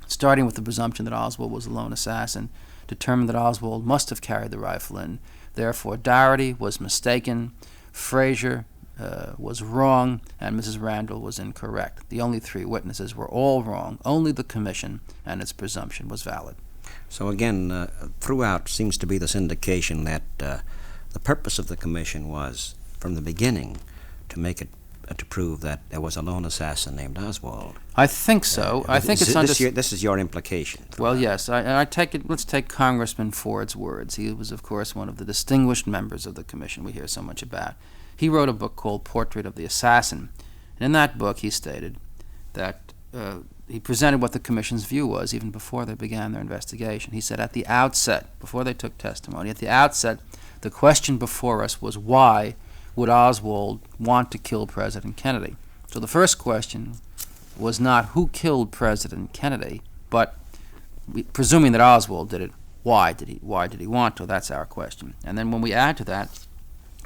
Speaker 2: starting with the presumption that Oswald was a lone assassin, determined that Oswald must have carried the rifle in. Therefore, Dougherty was mistaken, Frazier was wrong, and Mrs. Randall was incorrect. The only three witnesses were all wrong. Only the commission and its presumption was valid.
Speaker 1: So again, throughout seems to be this indication that the purpose of the commission was, from the beginning, to make it to prove that there was a lone assassin named Oswald.
Speaker 2: I think so. I think
Speaker 1: this is your implication.
Speaker 2: Well, yes. I take it. Let's take Congressman Ford's words. He was, of course, one of the distinguished members of the commission we hear so much about. He wrote a book called Portrait of the Assassin. And in that book, he stated that he presented what the commission's view was even before they began their investigation. He said at the outset, before they took testimony, at the outset, the question before us was why would Oswald want to kill President Kennedy? So the first question was not who killed President Kennedy, but presuming that Oswald did it, why did he want to? That's our question. And then when we add to that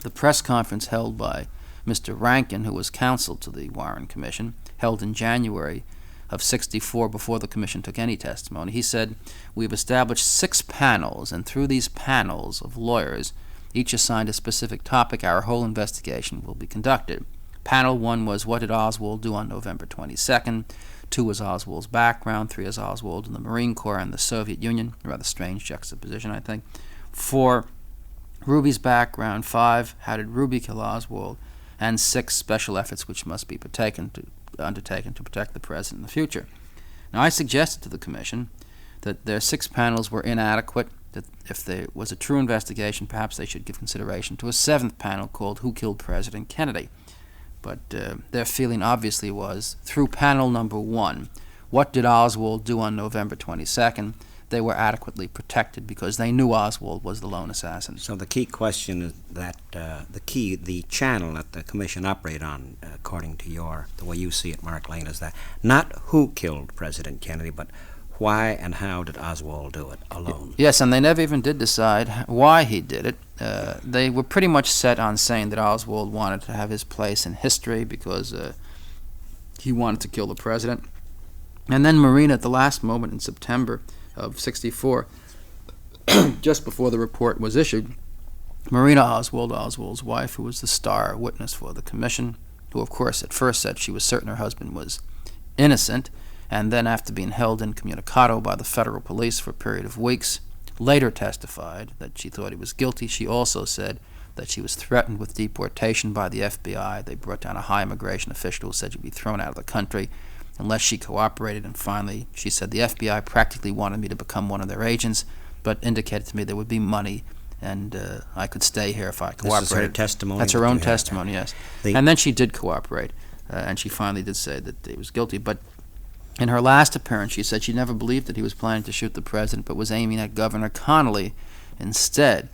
Speaker 2: the press conference held by Mr. Rankin, who was counsel to the Warren Commission, held in January of '64 before the commission took any testimony, he said, we've established 6 panels, and through these panels of lawyers, each assigned a specific topic, our whole investigation will be conducted. Panel 1 was what did Oswald do on November 22nd? 2 was Oswald's background. 3 is Oswald in the Marine Corps and the Soviet Union. A rather strange juxtaposition, I think. 4, Ruby's background. 5, how did Ruby kill Oswald? And 6, special efforts which must be undertaken to protect the president in the future. Now, I suggested to the commission that their 6 panels were inadequate, that if there was a true investigation, perhaps they should give consideration to a 7th panel called Who Killed President Kennedy? But their feeling obviously was, through panel number 1, what did Oswald do on November 22nd? They were adequately protected because they knew Oswald was the lone assassin.
Speaker 1: So the key question is that the channel that the commission operated on, according to the way you see it, Mark Lane, is that not who killed President Kennedy, but why and how did Oswald do it alone?
Speaker 2: Yes, and they never even did decide why he did it. They were pretty much set on saying that Oswald wanted to have his place in history because he wanted to kill the president. And then Marina, at the last moment in September of '64, just before the report was issued, Marina Oswald, Oswald's wife, who was the star witness for the commission, who of course at first said she was certain her husband was innocent, and then after being held incommunicado by the federal police for a period of weeks, later testified that she thought he was guilty. She also said that she was threatened with deportation by the FBI. They brought down a high immigration official who said she'd be thrown out of the country unless she cooperated. And finally, she said the FBI practically wanted me to become one of their agents, but indicated to me there would be money and I could stay here if I cooperated.
Speaker 1: This is her testimony?
Speaker 2: That's her own testimony, yes. And then she did cooperate, and she finally did say that he was guilty. But in her last appearance, she said she never believed that he was planning to shoot the president, but was aiming at Governor Connolly instead.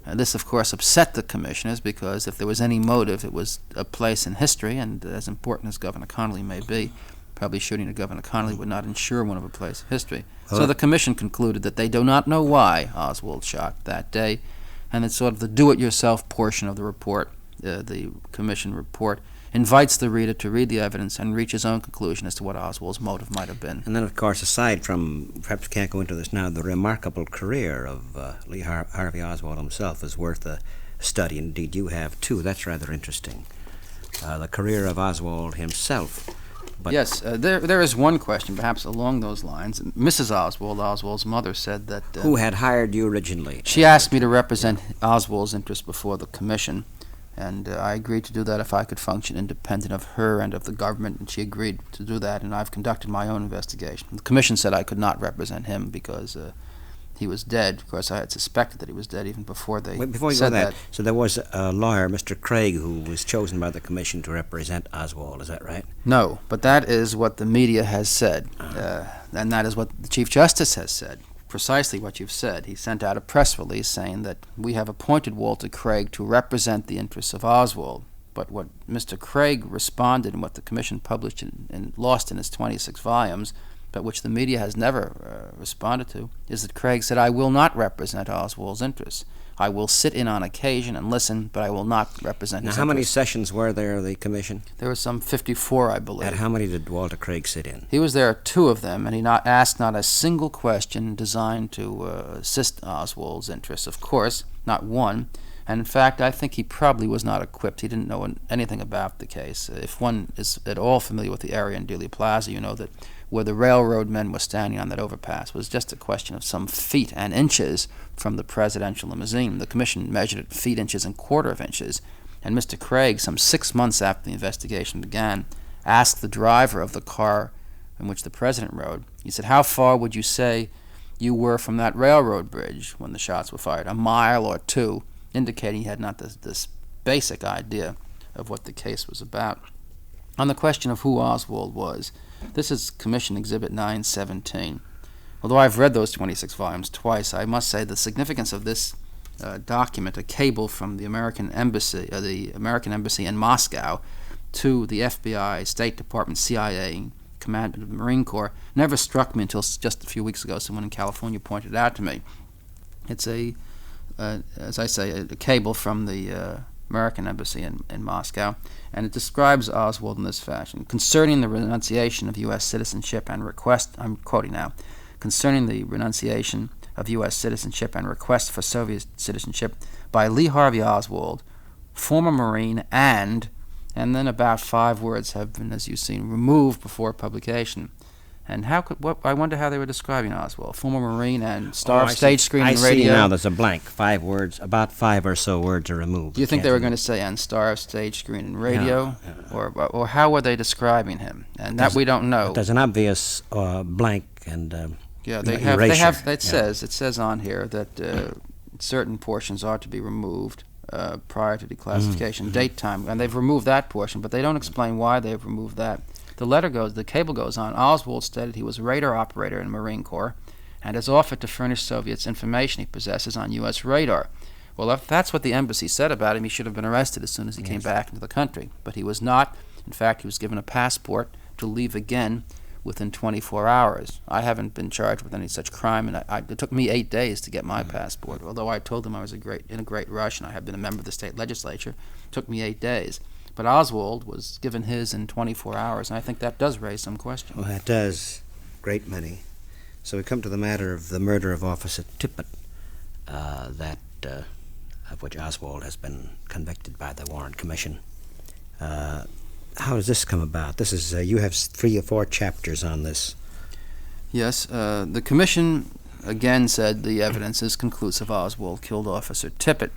Speaker 2: This, of course, upset the commissioners, because if there was any motive, it was a place in history, and as important as Governor Connolly may be, probably shooting at Governor Connolly would not ensure one of a place in history. So the commission concluded that they do not know why Oswald shot that day, and it's sort of the do-it-yourself portion of the report, the commission report, invites the reader to read the evidence and reach his own conclusion as to what Oswald's motive might have been.
Speaker 1: And then, of course, aside from, perhaps we can't go into this now, the remarkable career of Lee Harvey Oswald himself is worth a study. Indeed, you have too. That's rather interesting. The career of Oswald himself. But
Speaker 2: yes, there is one question, perhaps along those lines. Mrs. Oswald, Oswald's mother, said that...
Speaker 1: who had hired you originally?
Speaker 2: She asked me to represent Oswald's interest before the commission, and I agreed to do that if I could function independent of her and of the government, and she agreed to do that, and I've conducted my own investigation. The commission said I could not represent him because he was dead. Of course, I had suspected that he was dead even before they
Speaker 1: Before you
Speaker 2: said
Speaker 1: go that, so there was a lawyer, Mr. Craig, who was chosen by the commission to represent Oswald, is that right?
Speaker 2: No, but that is what the media has said, and that is what the Chief Justice has said, precisely what you've said. He sent out a press release saying that we have appointed Walter Craig to represent the interests of Oswald. But what Mr. Craig responded and what the commission published and lost in its 26 volumes, but which the media has never responded to, is that Craig said, I will not represent Oswald's interests. I will sit in on occasion and listen, but I will not represent his interests.
Speaker 1: Now, how many sessions were there of the commission?
Speaker 2: There were some 54, I believe.
Speaker 1: And how many did Walter Craig sit in?
Speaker 2: He was there at 2 of them, and he asked not a single question designed to assist Oswald's interests. Of course, not one. And in fact, I think he probably was not equipped. He didn't know anything about the case. If one is at all familiar with the area in Dealey Plaza, you know that where the railroad men were standing on that overpass was just a question of some feet and inches from the presidential limousine. The commission measured it feet, inches, and quarter of inches. And Mr. Craig, some 6 months after the investigation began, asked the driver of the car in which the president rode, he said, how far would you say you were from that railroad bridge when the shots were fired? A mile or 2, indicating he had not this basic idea of what the case was about. On the question of who Oswald was, this is Commission Exhibit 917. Although I've read those 26 volumes twice, I must say the significance of this document, a cable from the American Embassy in Moscow to the FBI, State Department, CIA, Command of the Marine Corps, never struck me until just a few weeks ago. Someone in California pointed it out to me. It's as I say, a cable from the American Embassy in Moscow, and it describes Oswald in this fashion. Concerning the renunciation of U.S. citizenship and request, I'm quoting now, concerning the renunciation of U.S. citizenship and request for Soviet citizenship by Lee Harvey Oswald, former Marine, and then about 5 words have been, as you've seen, removed before publication. And I wonder how they were describing Oswald. Former Marine and star of stage, screen, and radio.
Speaker 1: I see now, there's a blank. 5 words, about 5 or so words are removed.
Speaker 2: Do you think they were going to say, and star of stage, screen, and radio? Or how were they describing him? And that we don't know.
Speaker 1: There's an obvious blank and
Speaker 2: yeah, they have.
Speaker 1: erasure.
Speaker 2: They have. It says on here that certain portions are to be removed prior to declassification, date time, and they've removed that portion, but they don't explain why they've removed that. The cable goes on. Oswald stated he was a radar operator in the Marine Corps and has offered to furnish Soviets information he possesses on U.S. radar. Well, if that's what the embassy said about him, he should have been arrested as soon as he came back into the country. But he was not. In fact, he was given a passport to leave again within 24 hours. I haven't been charged with any such crime, and it took me 8 days to get my passport. Although I told them I was in a great rush and I had been a member of the state legislature, it took me 8 days. But Oswald was given his in 24 hours, and I think that does raise some questions.
Speaker 1: Well, that does. Great many. So we come to the matter of the murder of Officer Tippit, of which Oswald has been convicted by the Warren Commission. How does this come about? This is you have 3 or 4 chapters on this.
Speaker 2: Yes, the commission again said the evidence is conclusive Oswald killed Officer Tippit.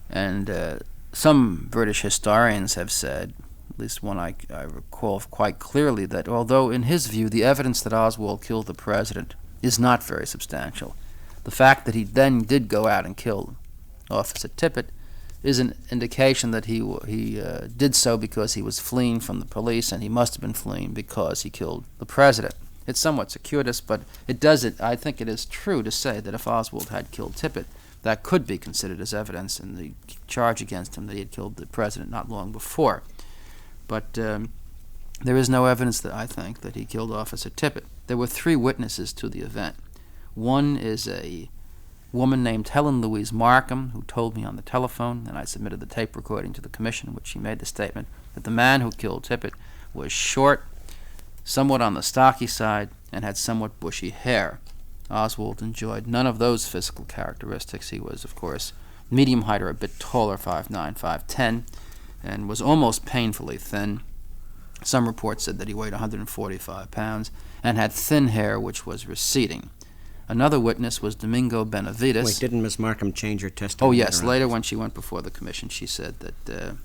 Speaker 2: And some British historians have said, at least one I recall quite clearly, that although in his view the evidence that Oswald killed the president is not very substantial, the fact that he then did go out and kill Officer Tippit is an indication that he did so because he was fleeing from the police, and he must have been fleeing because he killed the president. It's somewhat circuitous, but I think it is true to say that if Oswald had killed Tippit, that could be considered as evidence in the charge against him that he had killed the president not long before. But there is no evidence that I think that he killed Officer Tippit. There were 3 witnesses to the event. One is a woman named Helen Louise Markham, who told me on the telephone, and I submitted the tape recording to the commission in which she made the statement, that the man who killed Tippit was short, somewhat on the stocky side, and had somewhat bushy hair. Oswald enjoyed none of those physical characteristics. He was, of course, medium height or a bit taller, 5'9", 5'10", and was almost painfully thin. Some reports said that he weighed 145 pounds and had thin hair which was receding. Another witness was Domingo Benavides.
Speaker 1: Wait, didn't Miss Markham change her testimony?
Speaker 2: Oh, yes. Later, when she went before the commission, she said that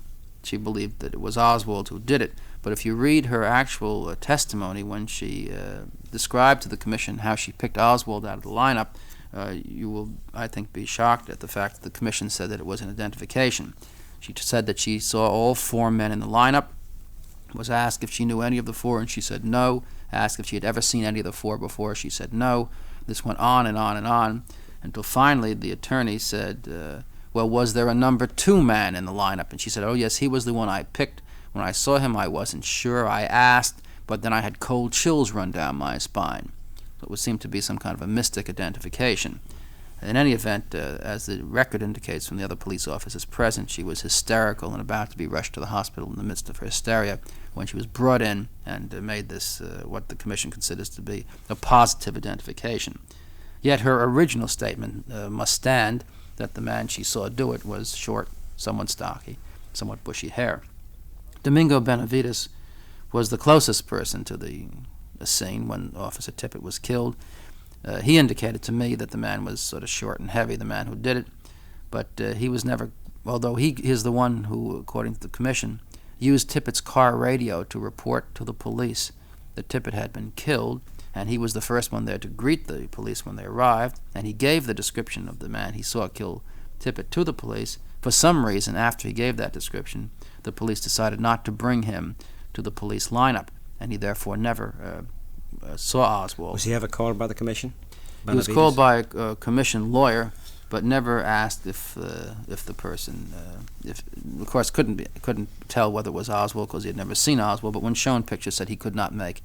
Speaker 2: she believed that it was Oswald who did it. But if you read her actual testimony when she described to the commission how she picked Oswald out of the lineup, you will, I think, be shocked at the fact that the commission said that it was an identification. She said that she saw all 4 men in the lineup, was asked if she knew any of the 4, and she said no. Asked if she had ever seen any of the 4 before, she said no. This went on and on and on, until finally the attorney said, well, was there a number 2 man in the lineup? And she said, oh, yes, he was the one I picked. When I saw him, I wasn't sure. I asked, but then I had cold chills run down my spine. So it would seem to be some kind of a mystic identification. In any event, as the record indicates from the other police officers present, she was hysterical and about to be rushed to the hospital in the midst of her hysteria when she was brought in and made this, what the commission considers to be a positive identification. Yet her original statement must stand that the man she saw do it was short, somewhat stocky, somewhat bushy hair. Domingo Benavides was the closest person to the scene when Officer Tippit was killed. He indicated to me that the man was sort of short and heavy, the man who did it, but he was never, although he is the one who, according to the commission, used Tippit's car radio to report to the police that Tippit had been killed, and he was the first one there to greet the police when they arrived, and he gave the description of the man he saw kill Tippit to the police. For some reason, after he gave that description, the police decided not to bring him to the police lineup, and he therefore never saw Oswald.
Speaker 1: Was he ever called by the commission?
Speaker 2: He was called by a commission lawyer, but never asked if the person, of course, couldn't tell whether it was Oswald because he had never seen Oswald. But when shown pictures, said he could not make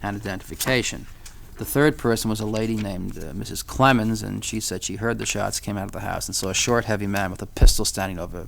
Speaker 2: an identification. The third person was a lady named Mrs. Clemens, and she said she heard the shots, came out of the house, and saw a short, heavy man with a pistol standing over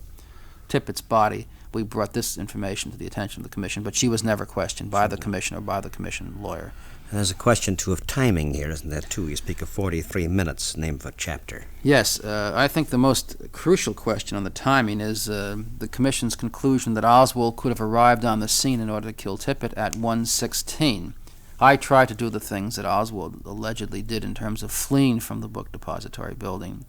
Speaker 2: Tippit's body. We brought this information to the attention of the commission, but she was never questioned by the commission or by the commission lawyer.
Speaker 1: And there's a question, too, of timing here, isn't there, too? You speak of 43 minutes, name of a chapter.
Speaker 2: Yes, I think the most crucial question on the timing is the commission's conclusion that Oswald could have arrived on the scene in order to kill Tippit at 1:16. I tried to do the things that Oswald allegedly did in terms of fleeing from the book depository building,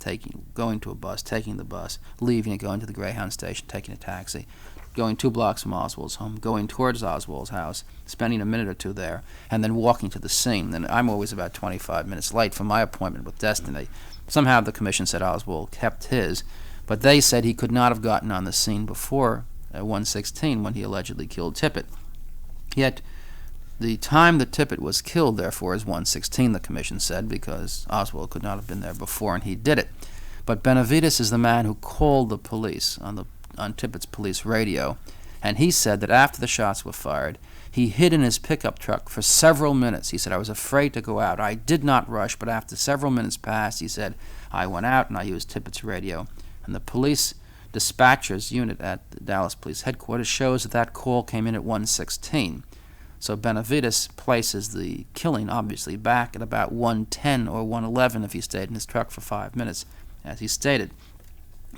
Speaker 2: going to a bus, taking the bus, leaving and going to the Greyhound station, taking a taxi, going 2 blocks from Oswald's home, going towards Oswald's house, spending a minute or 2 there, and then walking to the scene. And I'm always about 25 minutes late for my appointment with Destiny. Somehow the commission said Oswald kept his, but they said he could not have gotten on the scene before 1:16 when he allegedly killed Tippit. Yet the time that Tippit was killed, therefore, is 1:16, the commission said, because Oswald could not have been there before and he did it. But Benavides is the man who called the police on Tippit's police radio, and he said that after the shots were fired, he hid in his pickup truck for several minutes. He said, I was afraid to go out. I did not rush, but after several minutes passed, he said, I went out and I used Tippit's radio. And the police dispatcher's unit at the Dallas Police Headquarters shows that call came in at 1:16. So Benavides places the killing, obviously, back at about 1:10 or 1:11 if he stayed in his truck for 5 minutes, as he stated.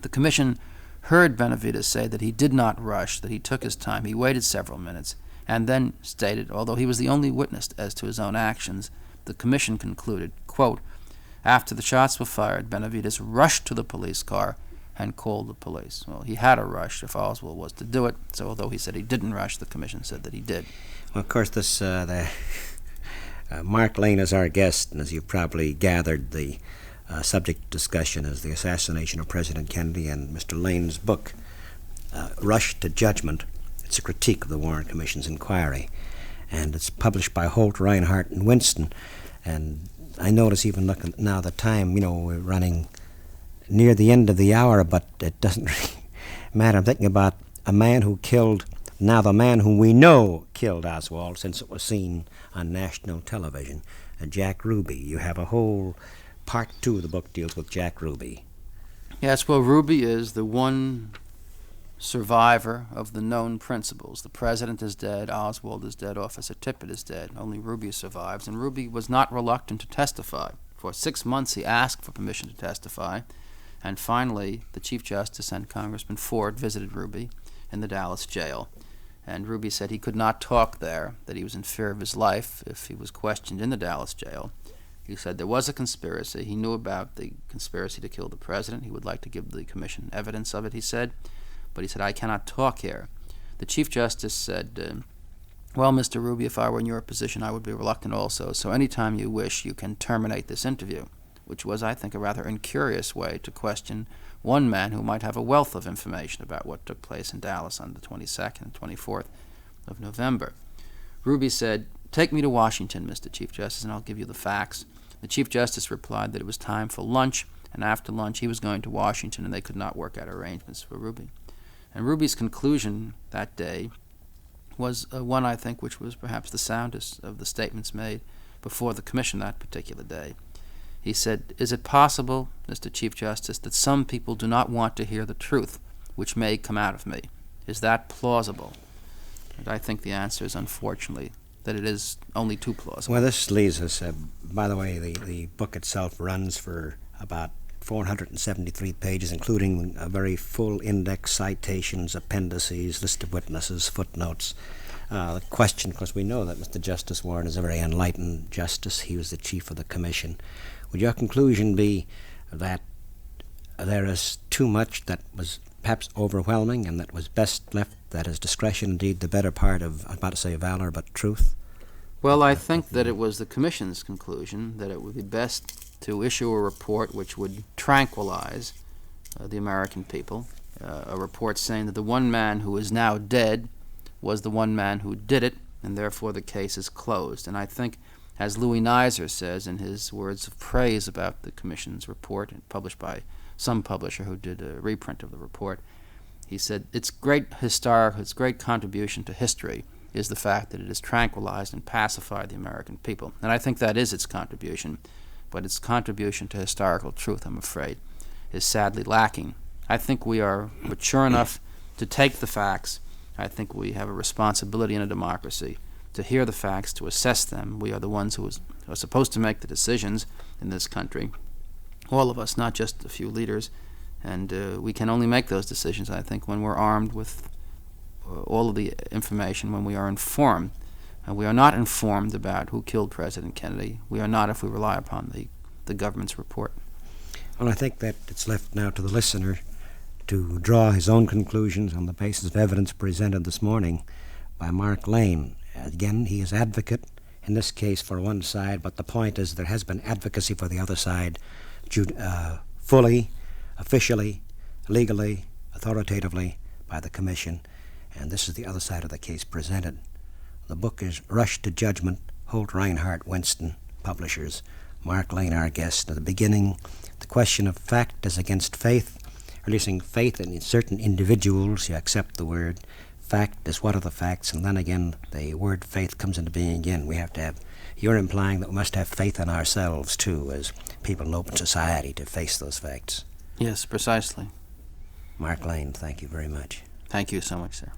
Speaker 2: The commission heard Benavides say that he did not rush, that he took his time, he waited several minutes, and then stated, although he was the only witness as to his own actions, the commission concluded, quote, after the shots were fired, Benavides rushed to the police car and called the police. Well, he had a rush if Oswald was to do it, so although he said he didn't rush, the commission said that he did.
Speaker 1: Well, of course, this Mark Lane is our guest, and as you've probably gathered, the subject discussion is the assassination of President Kennedy, and Mr. Lane's book, Rush to Judgment. It's a critique of the Warren Commission's inquiry, and it's published by Holt, Reinhardt, and Winston. And I notice, even looking now, the time, we're running near the end of the hour, but it doesn't really matter. I'm thinking about a man who killed, now the man whom we know killed Oswald, since it was seen on national television, Jack Ruby. You have a whole part 2 of the book deals with Jack Ruby.
Speaker 2: Yes, well, Ruby is the one survivor of the known principles. The president is dead, Oswald is dead, Officer Tippit is dead. Only Ruby survives, and Ruby was not reluctant to testify. For 6 months he asked for permission to testify, and finally the Chief Justice and Congressman Ford visited Ruby in the Dallas jail. And Ruby said he could not talk there, that he was in fear of his life if he was questioned in the Dallas jail. He said there was a conspiracy. He knew about the conspiracy to kill the president. He would like to give the commission evidence of it, he said. But he said, I cannot talk here. The Chief Justice said, well, Mr. Ruby, if I were in your position, I would be reluctant also. So anytime you wish, you can terminate this interview, which was, I think, a rather incurious way to question one man who might have a wealth of information about what took place in Dallas on the 22nd and 24th of November. Ruby said, take me to Washington, Mr. Chief Justice, and I'll give you the facts. The Chief Justice replied that it was time for lunch, and after lunch he was going to Washington, and they could not work out arrangements for Ruby. And Ruby's conclusion that day was one, I think, which was perhaps the soundest of the statements made before the commission that particular day. He said, is it possible, Mr. Chief Justice, that some people do not want to hear the truth, which may come out of me? Is that plausible? And I think the answer is, unfortunately, that it is only too plausible.
Speaker 1: Well, this leads us, by the way, the book itself runs for about 473 pages, including a very full index, citations, appendices, list of witnesses, footnotes. The question, because we know that Mr. Justice Warren is a very enlightened justice. He was the chief of the commission. Would your conclusion be that there is too much that was perhaps overwhelming and that was best left at his discretion, indeed the better part of, I was about to say valor, but truth?
Speaker 2: Well, I think that it was the commission's conclusion that it would be best to issue a report which would tranquilize the American people, a report saying that the one man who is now dead was the one man who did it, and therefore the case is closed. And I think, as Louis Nizer says in his words of praise about the commission's report, published by some publisher who did a reprint of the report, he said, its great contribution to history is the fact that it has tranquilized and pacified the American people. And I think that is its contribution, but its contribution to historical truth, I'm afraid, is sadly lacking. I think we are mature enough to take the facts. I think we have a responsibility in a democracy to hear the facts, to assess them. We are the ones who are supposed to make the decisions in this country, all of us, not just a few leaders, and we can only make those decisions, I think, when we're armed with all of the information, when we are informed. And we are not informed about who killed President Kennedy. We are not if we rely upon the government's report.
Speaker 1: Well, I think that it's left now to the listener to draw his own conclusions on the basis of evidence presented this morning by Mark Lane. Again, he is advocate, in this case, for one side, but the point is there has been advocacy for the other side fully, officially, legally, authoritatively by the commission, and this is the other side of the case presented. The book is Rush to Judgment, Holt, Reinhardt, Winston, publishers. Mark Lane, our guest. At the beginning, the question of fact as against faith, releasing faith in certain individuals. You accept the word. Fact is what are the facts, and then again the word faith comes into being again. We have to have, you're implying that we must have faith in ourselves too as people in open society to face those facts.
Speaker 2: Yes, precisely.
Speaker 1: Mark Lane, thank you very much.
Speaker 2: Thank you so much, sir.